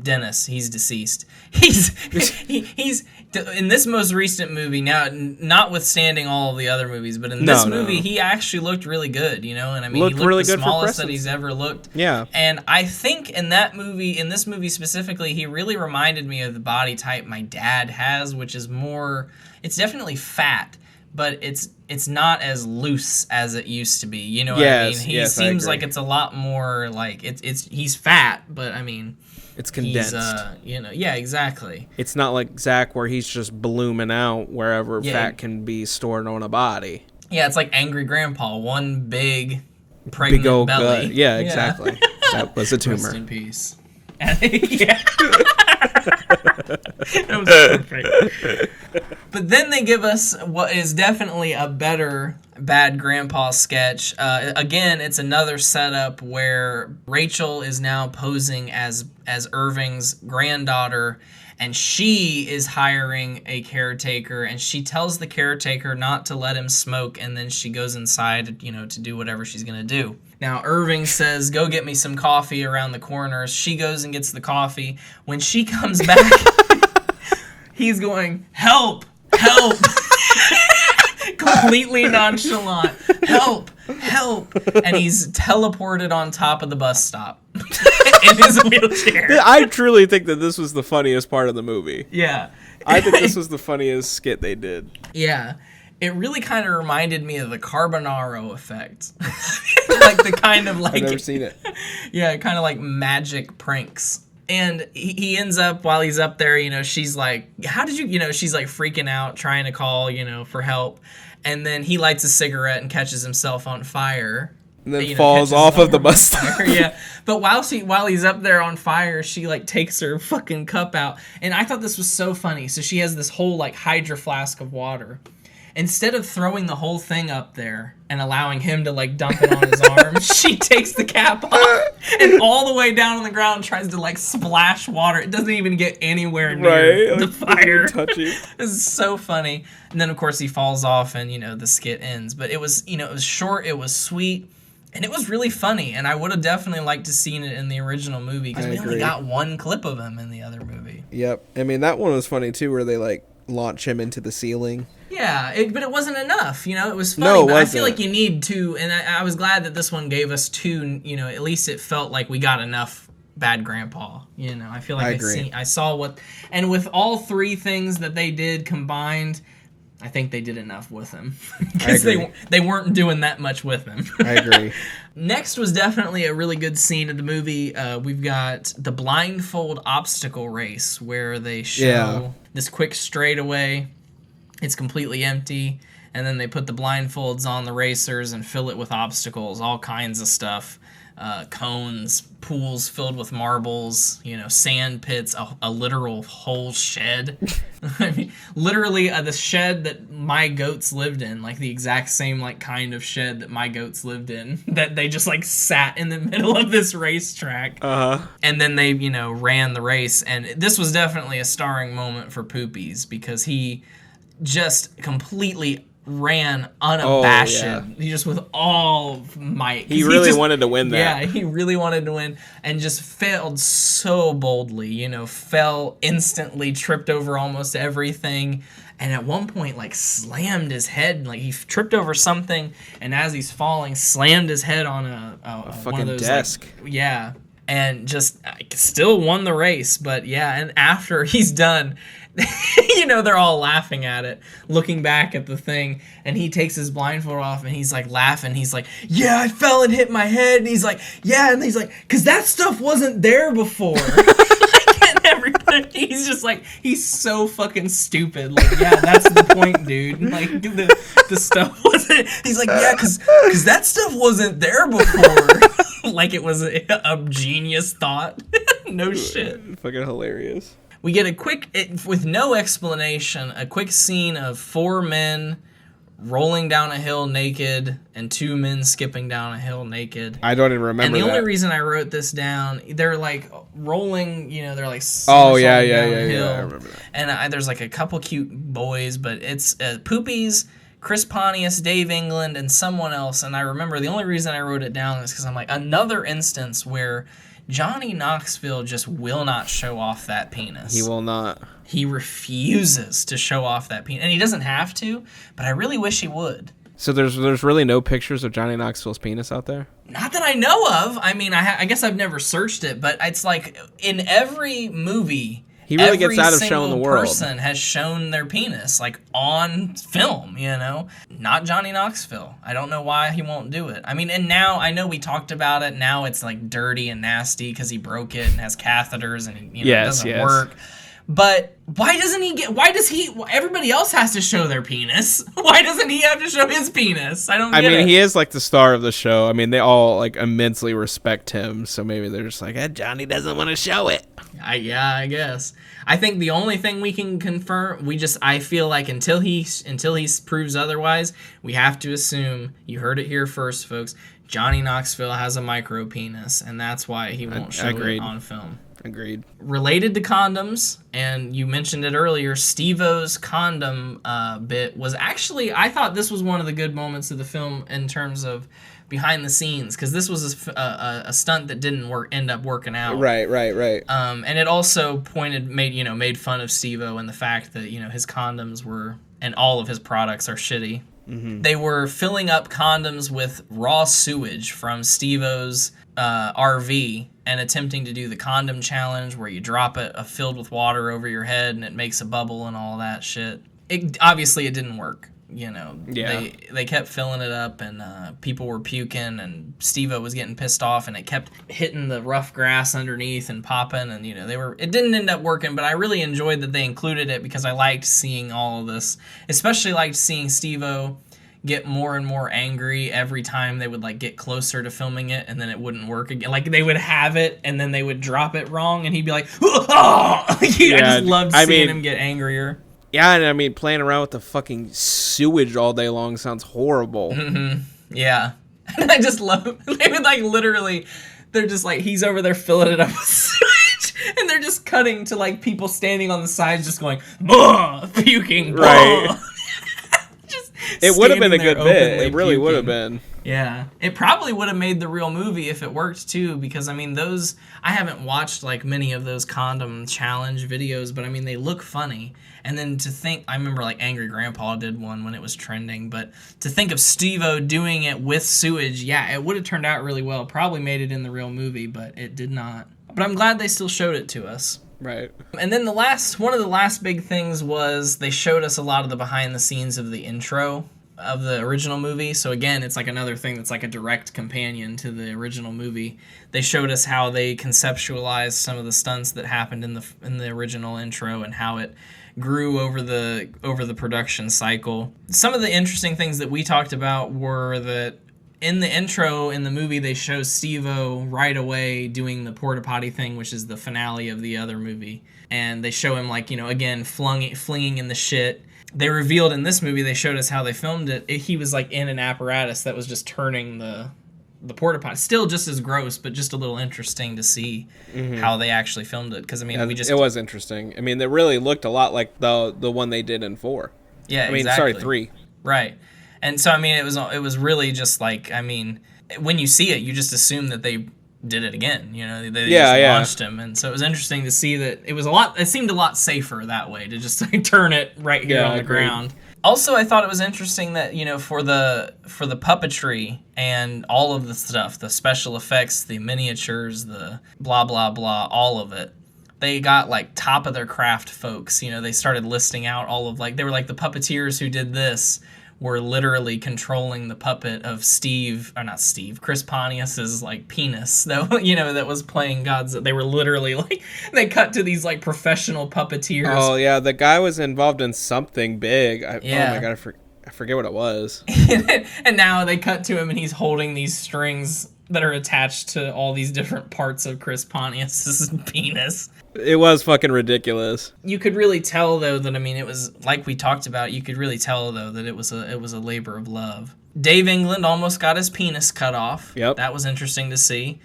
Dennis. He's deceased. He's in this most recent movie. Now, notwithstanding all of the other movies, but in this movie, he actually looked really good. And I mean, he looked really the good smallest that he's ever looked. Yeah. And I think in this movie specifically, he really reminded me of the body type my dad has, which is more. It's definitely fat, but it's not as loose as it used to be. You know what I mean? He seems like it's a lot more like he's fat, but I mean it's condensed. Yeah, exactly. It's not like Zach where he's just blooming out wherever fat can be stored on a body. Yeah, it's like Angry Grandpa, one big pregnant big old belly. gut. Yeah, exactly. That was a tumor. Rest in peace. Yeah. That was perfect. But then they give us what is definitely a better Bad Grandpa sketch. Again, it's another setup where Rachel is now posing as Irving's granddaughter, and she is hiring a caretaker, and she tells the caretaker not to let him smoke, and then she goes inside, to do whatever she's going to do. Now, Irving says, go get me some coffee around the corner. She goes and gets the coffee. When she comes back, he's going, help, help. Completely nonchalant. Help, help. And he's teleported on top of the bus stop in his wheelchair. I truly think that this was the funniest part of the movie. Yeah. I think this was the funniest skit they did. Yeah. It really kind of reminded me of the Carbonaro effect. Like the kind of like... I've never seen it. Yeah, kind of like magic pranks. And he ends up, while he's up there, she's like, how did you, she's like freaking out, trying to call, for help. And then he lights a cigarette and catches himself on fire. And then falls off of the bus stop. Yeah. But while he's up there on fire, she like takes her fucking cup out. And I thought this was so funny. So she has this whole like Hydro Flask of water. Instead of throwing the whole thing up there and allowing him to like dump it on his arm, she takes the cap off and all the way down on the ground tries to like splash water. It doesn't even get anywhere near the fire. This is so funny. And then of course he falls off and the skit ends. But it was it was short, it was sweet, and it was really funny. And I would have definitely liked to seen it in the original movie because we only got one clip of him in the other movie. Yep. I mean, that one was funny too, where they like launch him into the ceiling. Yeah, but it wasn't enough, it was funny, No, it but wasn't. I feel like you need two, and I was glad that this one gave us two, at least it felt like we got enough Bad Grandpa, I feel like I saw what, and with all three things that they did combined, I think they did enough with him, because they weren't doing that much with him. I agree. Next was definitely a really good scene of the movie. We've got the blindfold obstacle race, where they show this quick straightaway. It's completely empty, and then they put the blindfolds on the racers and fill it with obstacles, all kinds of stuff. Cones, pools filled with marbles, sand pits, a literal whole shed. I mean, literally the shed that my goats lived in, like the exact same like kind of shed that my goats lived in, that they just like sat in the middle of this racetrack. And then they, ran the race, and this was definitely a starring moment for Poopies because he just completely ran unabashed. He just with all might. He really wanted to win that. Yeah, he really wanted to win and just failed so boldly, fell instantly, tripped over almost everything. And at one point, like, slammed his head. Like, he tripped over something, and as he's falling, slammed his head on a fucking one of those, desk. Like, and just still won the race. But, and after he's done, they're all laughing at it, looking back at the thing, and he takes his blindfold off, and he's, like, laughing. He's like, yeah, I fell and hit my head. And he's like, yeah, and he's like, because that stuff wasn't there before. He's just like, he's so fucking stupid. Like, yeah, that's the point, dude. Like, the stuff wasn't. He's like, yeah, because that stuff wasn't there before. Like it was a genius thought. No shit. Fucking hilarious. We get a quick, with no explanation, a quick scene of 4 men rolling down a hill naked and 2 men skipping down a hill naked. I don't even remember And the that. only reason I wrote this down, they're like rolling, they're like Oh, yeah, down a I hill. remember that. And there's like a couple cute boys, but it's Poopies, Chris Pontius, Dave England, and someone else. And I remember the only reason I wrote it down is because I'm like, another instance where Johnny Knoxville just will not show off that penis. He will not. He refuses to show off that penis. And he doesn't have to, but I really wish he would. So there's really no pictures of Johnny Knoxville's penis out there? Not that I know of. I mean, I guess I've never searched it, but it's like in every movie, he really gets out of showing the world. Every single person has shown their penis, like on film, Not Johnny Knoxville. I don't know why he won't do it. I mean, and now, I know we talked about it, now it's like dirty and nasty because he broke it and has catheters and it doesn't work. But why does everybody else has to show their penis? Why doesn't he have to show his penis? I don't get it. He is like the star of the show. I mean, they all like immensely respect him, so maybe they're just like, Johnny doesn't want to show it. I guess. I think the only thing we can confirm, I feel like until he proves otherwise, we have to assume, you heard it here first, folks, Johnny Knoxville has a micro penis, and that's why he won't show it on film. Agreed. Related to condoms, and you mentioned it earlier, Steve-O's condom bit was actually, I thought this was one of the good moments of the film in terms of behind the scenes, because this was a stunt that didn't end up working out. Right. And it also made fun of Steve-O and the fact that, his condoms and all of his products are shitty. Mm-hmm. They were filling up condoms with raw sewage from Steve-O's RV and attempting to do the condom challenge where you drop it filled with water over your head and it makes a bubble and all that shit. Obviously it didn't work. They kept filling it up and people were puking and Steve-O was getting pissed off and it kept hitting the rough grass underneath and popping and it didn't end up working, but I really enjoyed that they included it because I liked seeing all of this, especially liked seeing Steve-O get more and more angry every time they would like get closer to filming it and then it wouldn't work again. Like they would have it and then they would drop it wrong and he'd be like, oh! I just loved seeing him get angrier. Yeah, and I mean, playing around with the fucking sewage all day long sounds horrible. Mm-hmm. Yeah. And I just love, they would like literally, they're just like, he's over there filling it up with sewage, and they're just cutting to like people standing on the sides just going, bah, puking, bah. Right. It would have been a good bit. It really would have been. Yeah. It probably would have made the real movie if it worked too, because I mean I haven't watched like many of those condom challenge videos, but I mean they look funny. And then to think, I remember like Angry Grandpa did one when it was trending, but to think of Steve-O doing it with sewage, yeah, it would have turned out really well. Probably made it in the real movie, but it did not. But I'm glad they still showed it to us. Right. And then one of the last big things was they showed us a lot of the behind the scenes of the intro of the original movie. So again, it's like another thing that's like a direct companion to the original movie. They showed us how they conceptualized some of the stunts that happened in the original intro and how it grew over the production cycle. Some of the interesting things that we talked about were that in the intro in the movie, they show Steve-O right away doing the porta potty thing, which is the finale of the other movie. And they show him like, again, flinging in the shit. They revealed in this movie, they showed us how they filmed it. He was like in an apparatus that was just turning the porta potty. Still just as gross, but just a little interesting to see how they actually filmed it. Because I mean, it was interesting. I mean, it really looked a lot like the one they did in 4. Yeah, exactly. 3. Right. And so, I mean, it was really just like, I mean, when you see it, you just assume that they did it again. They just launched him. And so it was interesting to see that it seemed a lot safer that way to just like, turn it right here on the ground. Also, I thought it was interesting that, for the puppetry and all of the stuff, the special effects, the miniatures, the blah, blah, blah, all of it, they got like top of their craft folks. They started listing out all of they were like the puppeteers who did this were literally controlling the puppet of Chris Pontius's like penis that was playing Godzilla. They were literally like, they cut to these like professional puppeteers. Oh yeah, the guy was involved in something big. Oh my god, I forget what it was. And now they cut to him and he's holding these strings that are attached to all these different parts of Chris Pontius's penis. It was fucking ridiculous. You could really tell, though, that, I mean, it was, like we talked about, you could really tell, though, that it was a labor of love. Dave England almost got his penis cut off. Yep. That was interesting to see.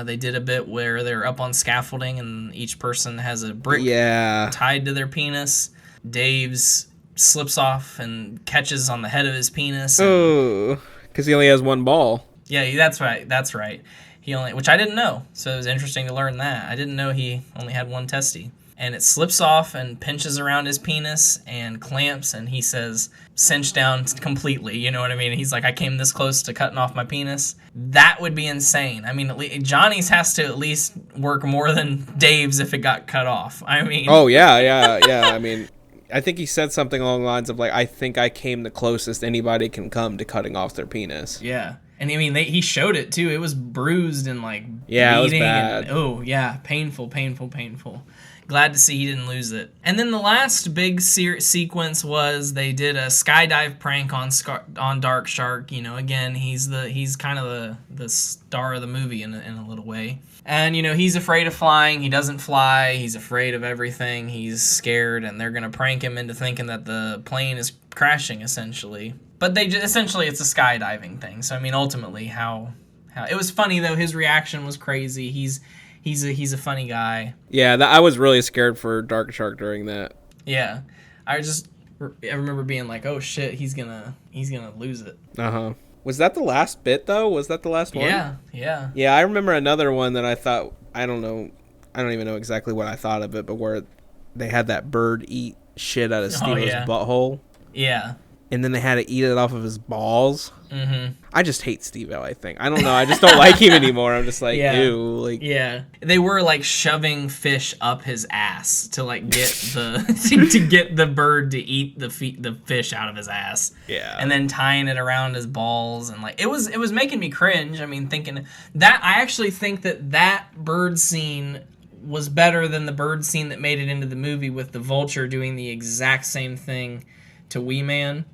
They did a bit where they're up on scaffolding and each person has a brick tied to their penis. Dave's slips off and catches on the head of his penis. Oh, because he only has one ball. Yeah, that's right. He only, which I didn't know, so it was interesting to learn that. I didn't know he only had one testy. And it slips off and pinches around his penis and clamps, and he says, cinch down completely, you know what I mean? He's like, I came this close to cutting off my penis. That would be insane. I mean, Johnny's has to at least work more than Dave's if it got cut off. I mean... Oh, yeah. I mean, I think he said something along the lines of, like, I think I came the closest anybody can come to cutting off their penis. Yeah. And I mean, he showed it, too. It was bruised and, like, yeah, it was bad. Painful. Glad to see he didn't lose it. And then the last big sequence was they did a skydive prank on Dark Shark. You know, again, he's kind of the star of the movie in a little way. And, you know, he's afraid of flying. He doesn't fly. He's afraid of everything. He's scared, and they're going to prank him into thinking that the plane is crashing, essentially. But essentially it's a skydiving thing. So, I mean, ultimately, how it was funny, though. His reaction was crazy. He's a funny guy. Yeah, I was really scared for Dark Shark during that. Yeah, I remember being like, "Oh shit, he's gonna lose it." Was that the last bit though? Was that the last one? Yeah. Yeah, I remember another one that I thought, I don't even know exactly what I thought of it, but where they had that bird eat shit out of Steve-O's butthole. Yeah. And then they had to eat it off of his balls. Mm-hmm. I just hate Steve-O, I think. I don't know. I just don't like him anymore. I'm just like, ew. Like, yeah. They were, like, shoving fish up his ass to, like, get to get the bird to eat the fish out of his ass. Yeah. And then tying it around his balls. And, like, it was making me cringe. I mean, thinking that, I actually think that bird scene was better than the bird scene that made it into the movie with the vulture doing the exact same thing to Wee Man.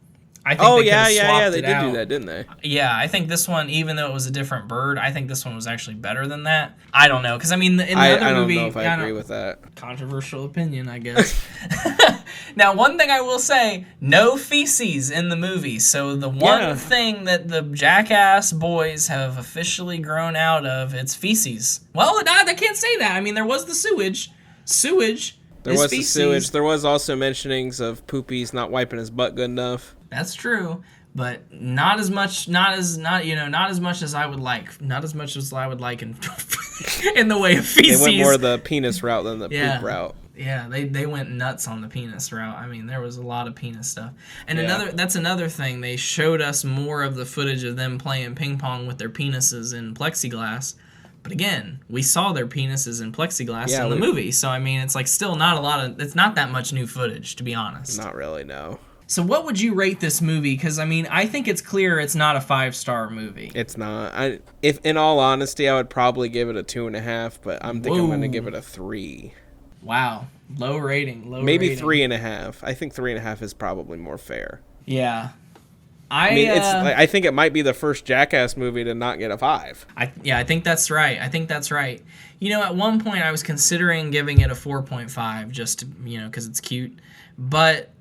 I think they did do that, didn't they? Yeah, I think this one, even though it was a different bird, I think this one was actually better than that. I don't know, because I mean, in the other movie, I don't know if I agree with that. Controversial opinion, I guess. Now, one thing I will say, no feces in the movie. So the one thing that the Jackass boys have officially grown out of, it's feces. Well, I can't say that. I mean, there was the sewage. There was the sewage. There was also mentionings of Poopy's not wiping his butt good enough. That's true, but not as much as I would like. Not as much as I would like in the way of feces. They went more the penis route than the poop route. Yeah, they went nuts on the penis route. I mean, there was a lot of penis stuff. And that's another thing. They showed us more of the footage of them playing ping pong with their penises in plexiglass. But again, we saw their penises in plexiglass in the movie. So, I mean, it's like still not a lot of... It's not that much new footage, to be honest. Not really, no. So what would you rate this movie? Because, I mean, I think it's clear it's not a 5-star movie. It's not. If in all honesty, I would probably give it a 2.5, but I'm thinking I'm going to give it a 3. Wow. Low rating. Maybe 3.5. I think 3.5 is probably more fair. Yeah. I mean, I think it might be the first Jackass movie to not get a 5. I think that's right. You know, at one point I was considering giving it a 4.5 just to, because it's cute. But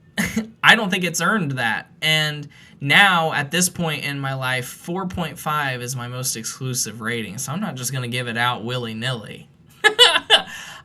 I don't think it's earned that. And now, at this point in my life, 4.5 is my most exclusive rating. So I'm not just going to give it out willy-nilly.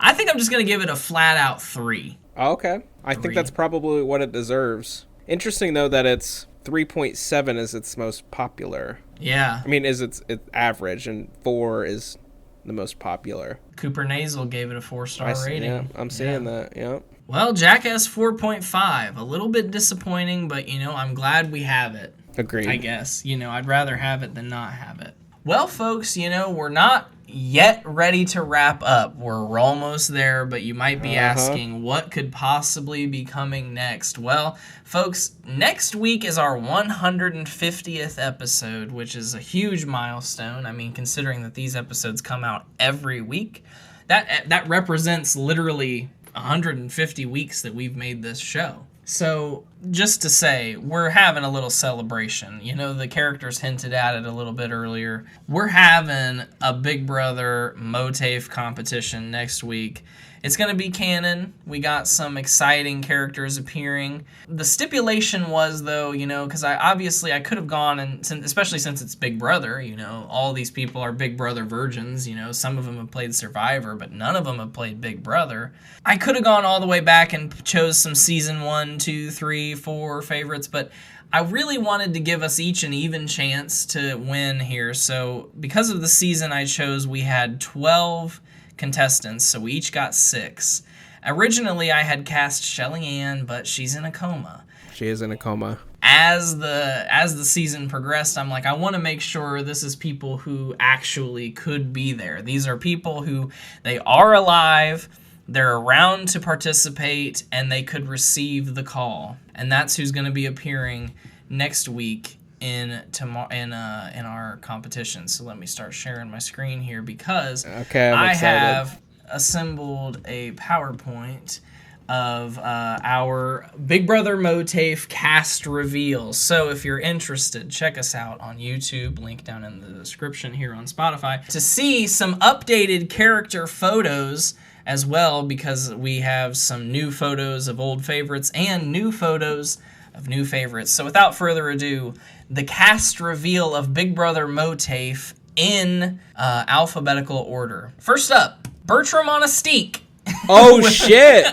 I think I'm just going to give it a flat-out 3. Okay. I think that's probably what it deserves. Interesting, though, that it's 3.7 is its most popular. Yeah. I mean, is its average, and 4 is the most popular. Cooper Nasal gave it a 4-star rating. Yeah, I'm seeing that, yeah. Well, Jackass 4.5. A little bit disappointing, but, I'm glad we have it. Agreed. I guess. I'd rather have it than not have it. Well, folks, we're not yet ready to wrap up. We're almost there, but you might be asking what could possibly be coming next. Well, folks, next week is our 150th episode, which is a huge milestone. I mean, considering that these episodes come out every week, that represents literally 150 weeks that we've made this show. So just to say, we're having a little celebration. You know, the characters hinted at it a little bit earlier. We're having a Big Brother MOATAIF competition next week. It's going to be canon. We got some exciting characters appearing. The stipulation was, though, you know, because I could have gone, and especially since it's Big Brother, you know, all these people are Big Brother virgins. You know, some of them have played Survivor, but none of them have played Big Brother. I could have gone all the way back and chose some season 1, 2, 3, 4 favorites, but I really wanted to give us each an even chance to win here. So because of the season I chose, we had 12 contestants, so we each got 6. Originally, I had cast Shelly Ann, but she's in a coma. She is in a coma. As the season progressed, I'm like, I want to make sure this is people who actually could be there. These are people who, they are alive, they're around to participate, and they could receive the call. And that's who's going to be appearing next week in our competition. So let me start sharing my screen here, because I have assembled a PowerPoint of our Big Brother MOATAIF cast reveal. So if you're interested, check us out on YouTube, link down in the description here on Spotify, to see some updated character photos as well, because we have some new photos of old favorites and new photos of new favorites. So without further ado, the cast reveal of Big Brother MOATAIF in alphabetical order. First up, Bertram on a Steak. Oh, shit!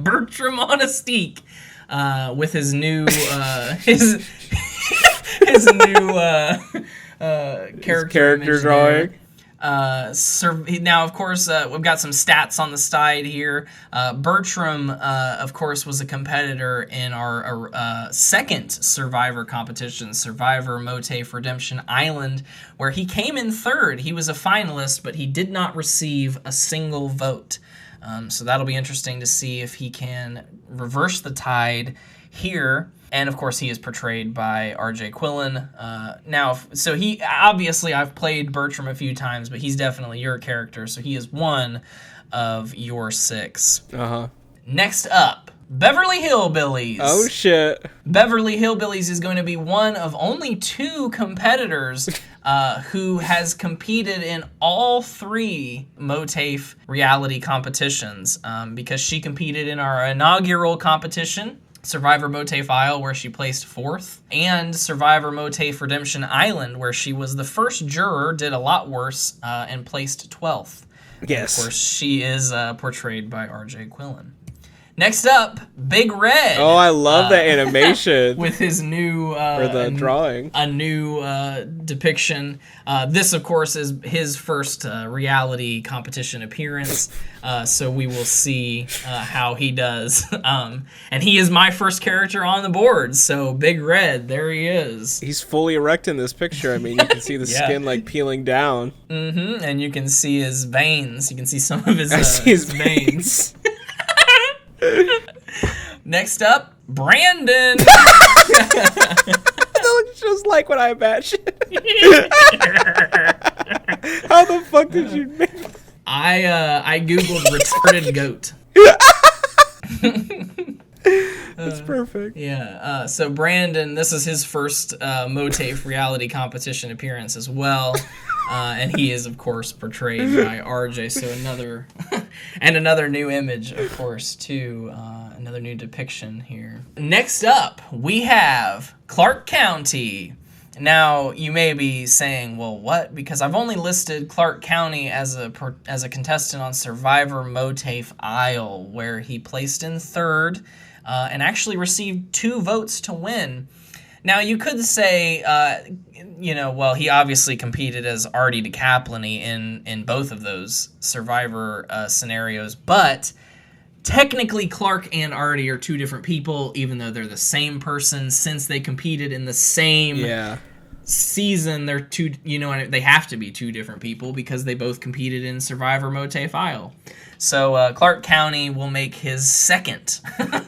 Bertram on a Steak, with his new his new character drawing. Now, of course, we've got some stats on the side here. Bertram, of course, was a competitor in our second Survivor competition, Survivor MOATAIF Redemption Island, where he came in third. He was a finalist, but he did not receive a single vote. So that'll be interesting to see if he can reverse the tide here. And, of course, he is portrayed by R.J. Quillen. So he, obviously, I've played Bertram a few times, but he's definitely your character, so he is one of your 6. Uh-huh. Next up, Beverly Hillbillies. Oh, shit. Beverly Hillbillies is going to be one of only 2 competitors who has competed in all 3 MOATAIF reality competitions, because she competed in our inaugural competition, Survivor MOATAIF Isle, where she placed 4th, and Survivor MOATAIF Redemption Island, where she was the first juror, did a lot worse, and placed 12th. Yes. And of course, she is portrayed by R.J. Quillen. Next up, Big Red. Oh, I love that animation. With his new... or the drawing. A new depiction. This, of course, is his first reality competition appearance, so we will see how he does. And he is my first character on the board, so Big Red, there he is. He's fully erect in this picture. I mean, you can see the skin, like, peeling down. Mm-hmm, and you can see his veins. You can see some of his veins. Next up, Brandon. That looks just like what I imagined. How the fuck did you make it? I googled retarded goat. That's perfect. Yeah. So Brandon, this is his first MOATAIF reality competition appearance as well. And he is, of course, portrayed by RJ. So another new image, of course, too. Another new depiction here. Next up, we have Clark County. Now, you may be saying, well, what? Because I've only listed Clark County as a contestant on Survivor MOATAIF Isle, where he placed in 3rd and actually received 2 votes to win. Now, you could say, well, he obviously competed as Artie DeCaplaney in both of those Survivor scenarios, but technically Clark and Artie are 2 different people, even though they're the same person, since they competed in the same season. They're 2, they have to be 2 different people because they both competed in Survivor MOATAIF Isle. So Clark County will make his second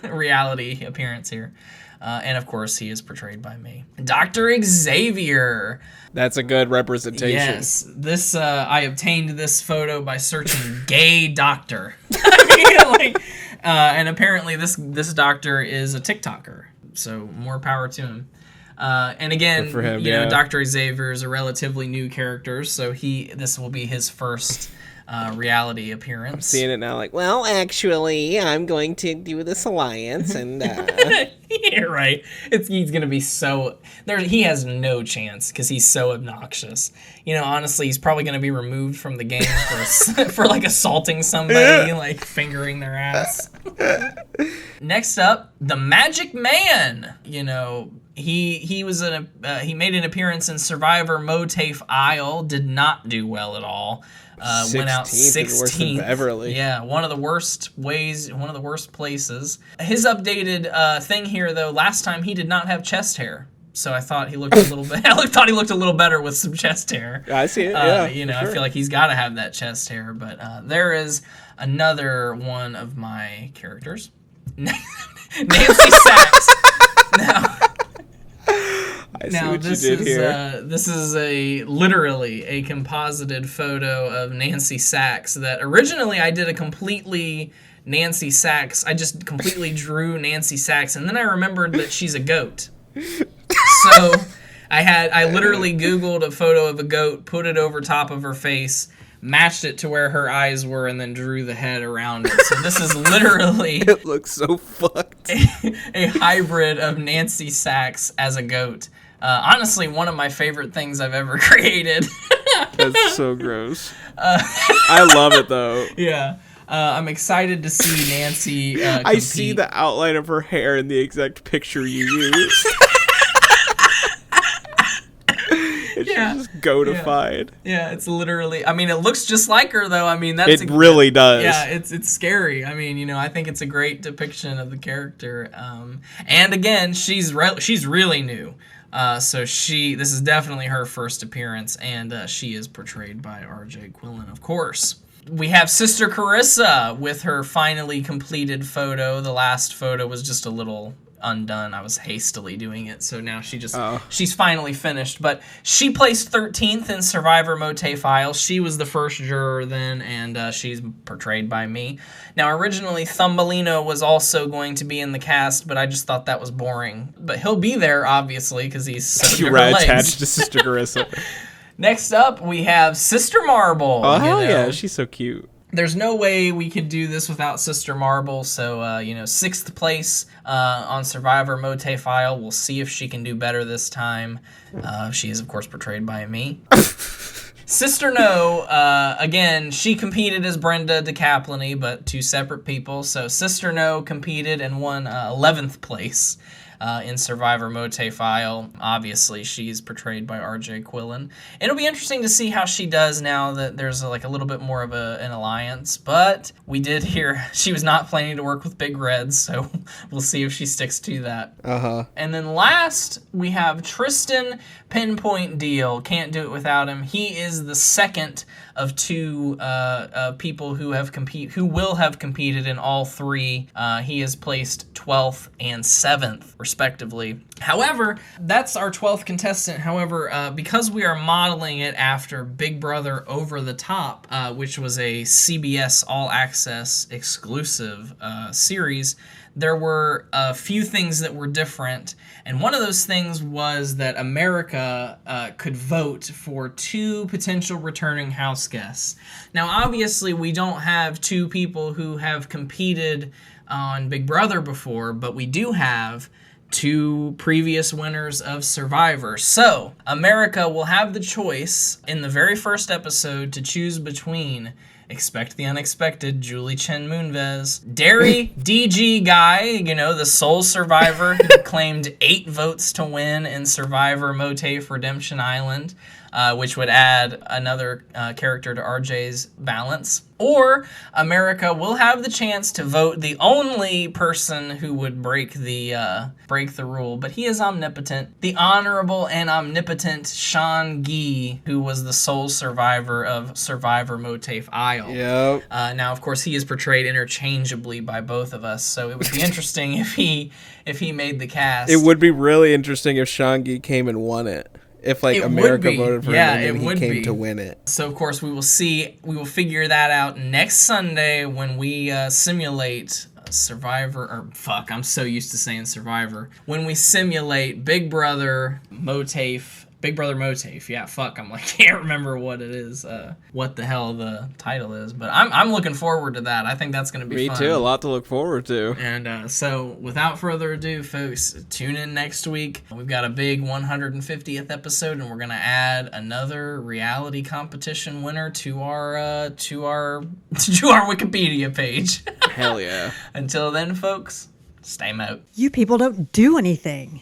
reality appearance here. And, of course, he is portrayed by me. Dr. Xavier. That's a good representation. Yes. This, I obtained this photo by searching gay doctor. And apparently this doctor is a TikToker. So more power to him. And again, Good for him, you know, yeah. Dr. Xavier is a relatively new character, so this will be his first reality appearance. Seeing it now, like, well, actually, I'm going to do this alliance, and Yeah, right. He's gonna be so he has no chance because he's so obnoxious. You know, honestly, he's probably gonna be removed from the game for like assaulting somebody, like fingering their ass. Next up, the Magic Man. You know, he was he made an appearance in Survivor MOATAIF Isle. Did not do well at all. Went out 16th, worse than 16th. Beverly. Yeah, one of the worst places. His updated thing here, though, last time he did not have chest hair, so I thought he looked a little bit. Thought he looked a little better with some chest hair. I see it. Yeah, you know, sure. I feel like he's got to have that chest hair. But there is another one of my characters, Nancy Sachs. I see what you did here. This is literally a composited photo of Nancy Sachs that originally I did a completely Nancy Sachs. I just completely drew Nancy Sachs, and then I remembered that she's a goat. So I literally Googled a photo of a goat, put it over top of her face, matched it to where her eyes were, and then drew the head around it. So this is literally It looks so fucked. a hybrid of Nancy Sachs as a goat. Honestly, one of my favorite things I've ever created. That's so gross. I love it though. Yeah. I'm excited to see Nancy I see the outline of her hair in the exact picture you used. It's just goatified. Yeah, it's literally. I mean, it looks just like her, though. I mean, that's It really does. Yeah, it's scary. I mean, you know, I think it's a great depiction of the character. And again, she's really new. So this is definitely her first appearance, and she is portrayed by R.J. Quillen, of course. We have Sister Carissa with her finally completed photo. The last photo was just a little undone. I was hastily doing it, so now she's finally finished. But she placed 13th in Survivor MOATAIF Isle. She was the first juror then, and she's portrayed by me. Now, originally, Thumbelino was also going to be in the cast, but I just thought that was boring. But he'll be there, obviously, because he's so attached to Sister Carissa. Next up, we have Sister Marble. Oh, hell yeah, she's so cute. There's no way we could do this without Sister Marble, so, 6th place on Survivor MOATAIF Isle. We'll see if she can do better this time. She is, of course, portrayed by me. Sister No, again, she competed as Brenda DeCaplini, but two separate people. So Sister No competed and won 11th place. In Survivor MOATAIF Isle. Obviously, she's portrayed by R.J. Quillen. It'll be interesting to see how she does now that there's a little bit more of an alliance, but we did hear she was not planning to work with Big Red, so we'll see if she sticks to that. And then last, we have Tristan Pinpoint Deal. Can't do it without him. He is the second of two people who will have competed in all three. He is placed 12th and 7th, respectively. However, that's our 12th contestant. However, because we are modeling it after Big Brother Over the Top, which was a CBS All Access exclusive series, there were a few things that were different, and one of those things was that America could vote for two potential returning house guests. Now, obviously, we don't have two people who have competed on Big Brother before, but we do have two previous winners of Survivor. So, America will have the choice in the very first episode to choose between Expect the Unexpected, Julie Chen Moonves, Derry DG Guy, the sole survivor who claimed 8 votes to win in Survivor MOATAIF Redemption Island, which would add another character to RJ's balance. Or America will have the chance to vote the only person who would break the rule, but he is omnipotent. The honorable and omnipotent Sean Gee, who was the sole survivor of Survivor MOATAIF Isle. Yep. Now, of course, he is portrayed interchangeably by both of us, so it would be interesting if he made the cast. It would be really interesting if Sean Gee came and won it. If America voted for him and he came to win it. So of course we will figure that out next Sunday when we simulate Survivor, or fuck, I'm so used to saying Survivor. When we simulate Big Brother MOATAIF. Big Brother MOATAIF, yeah, fuck, I'm like, can't remember what it is, what the hell the title is, but I'm looking forward to that. I think that's going to be fun. Me too, a lot to look forward to. And so, without further ado, folks, tune in next week. We've got a big 150th episode, and we're going to add another reality competition winner to our Wikipedia page. Hell yeah. Until then, folks, stay moat. You people don't do anything.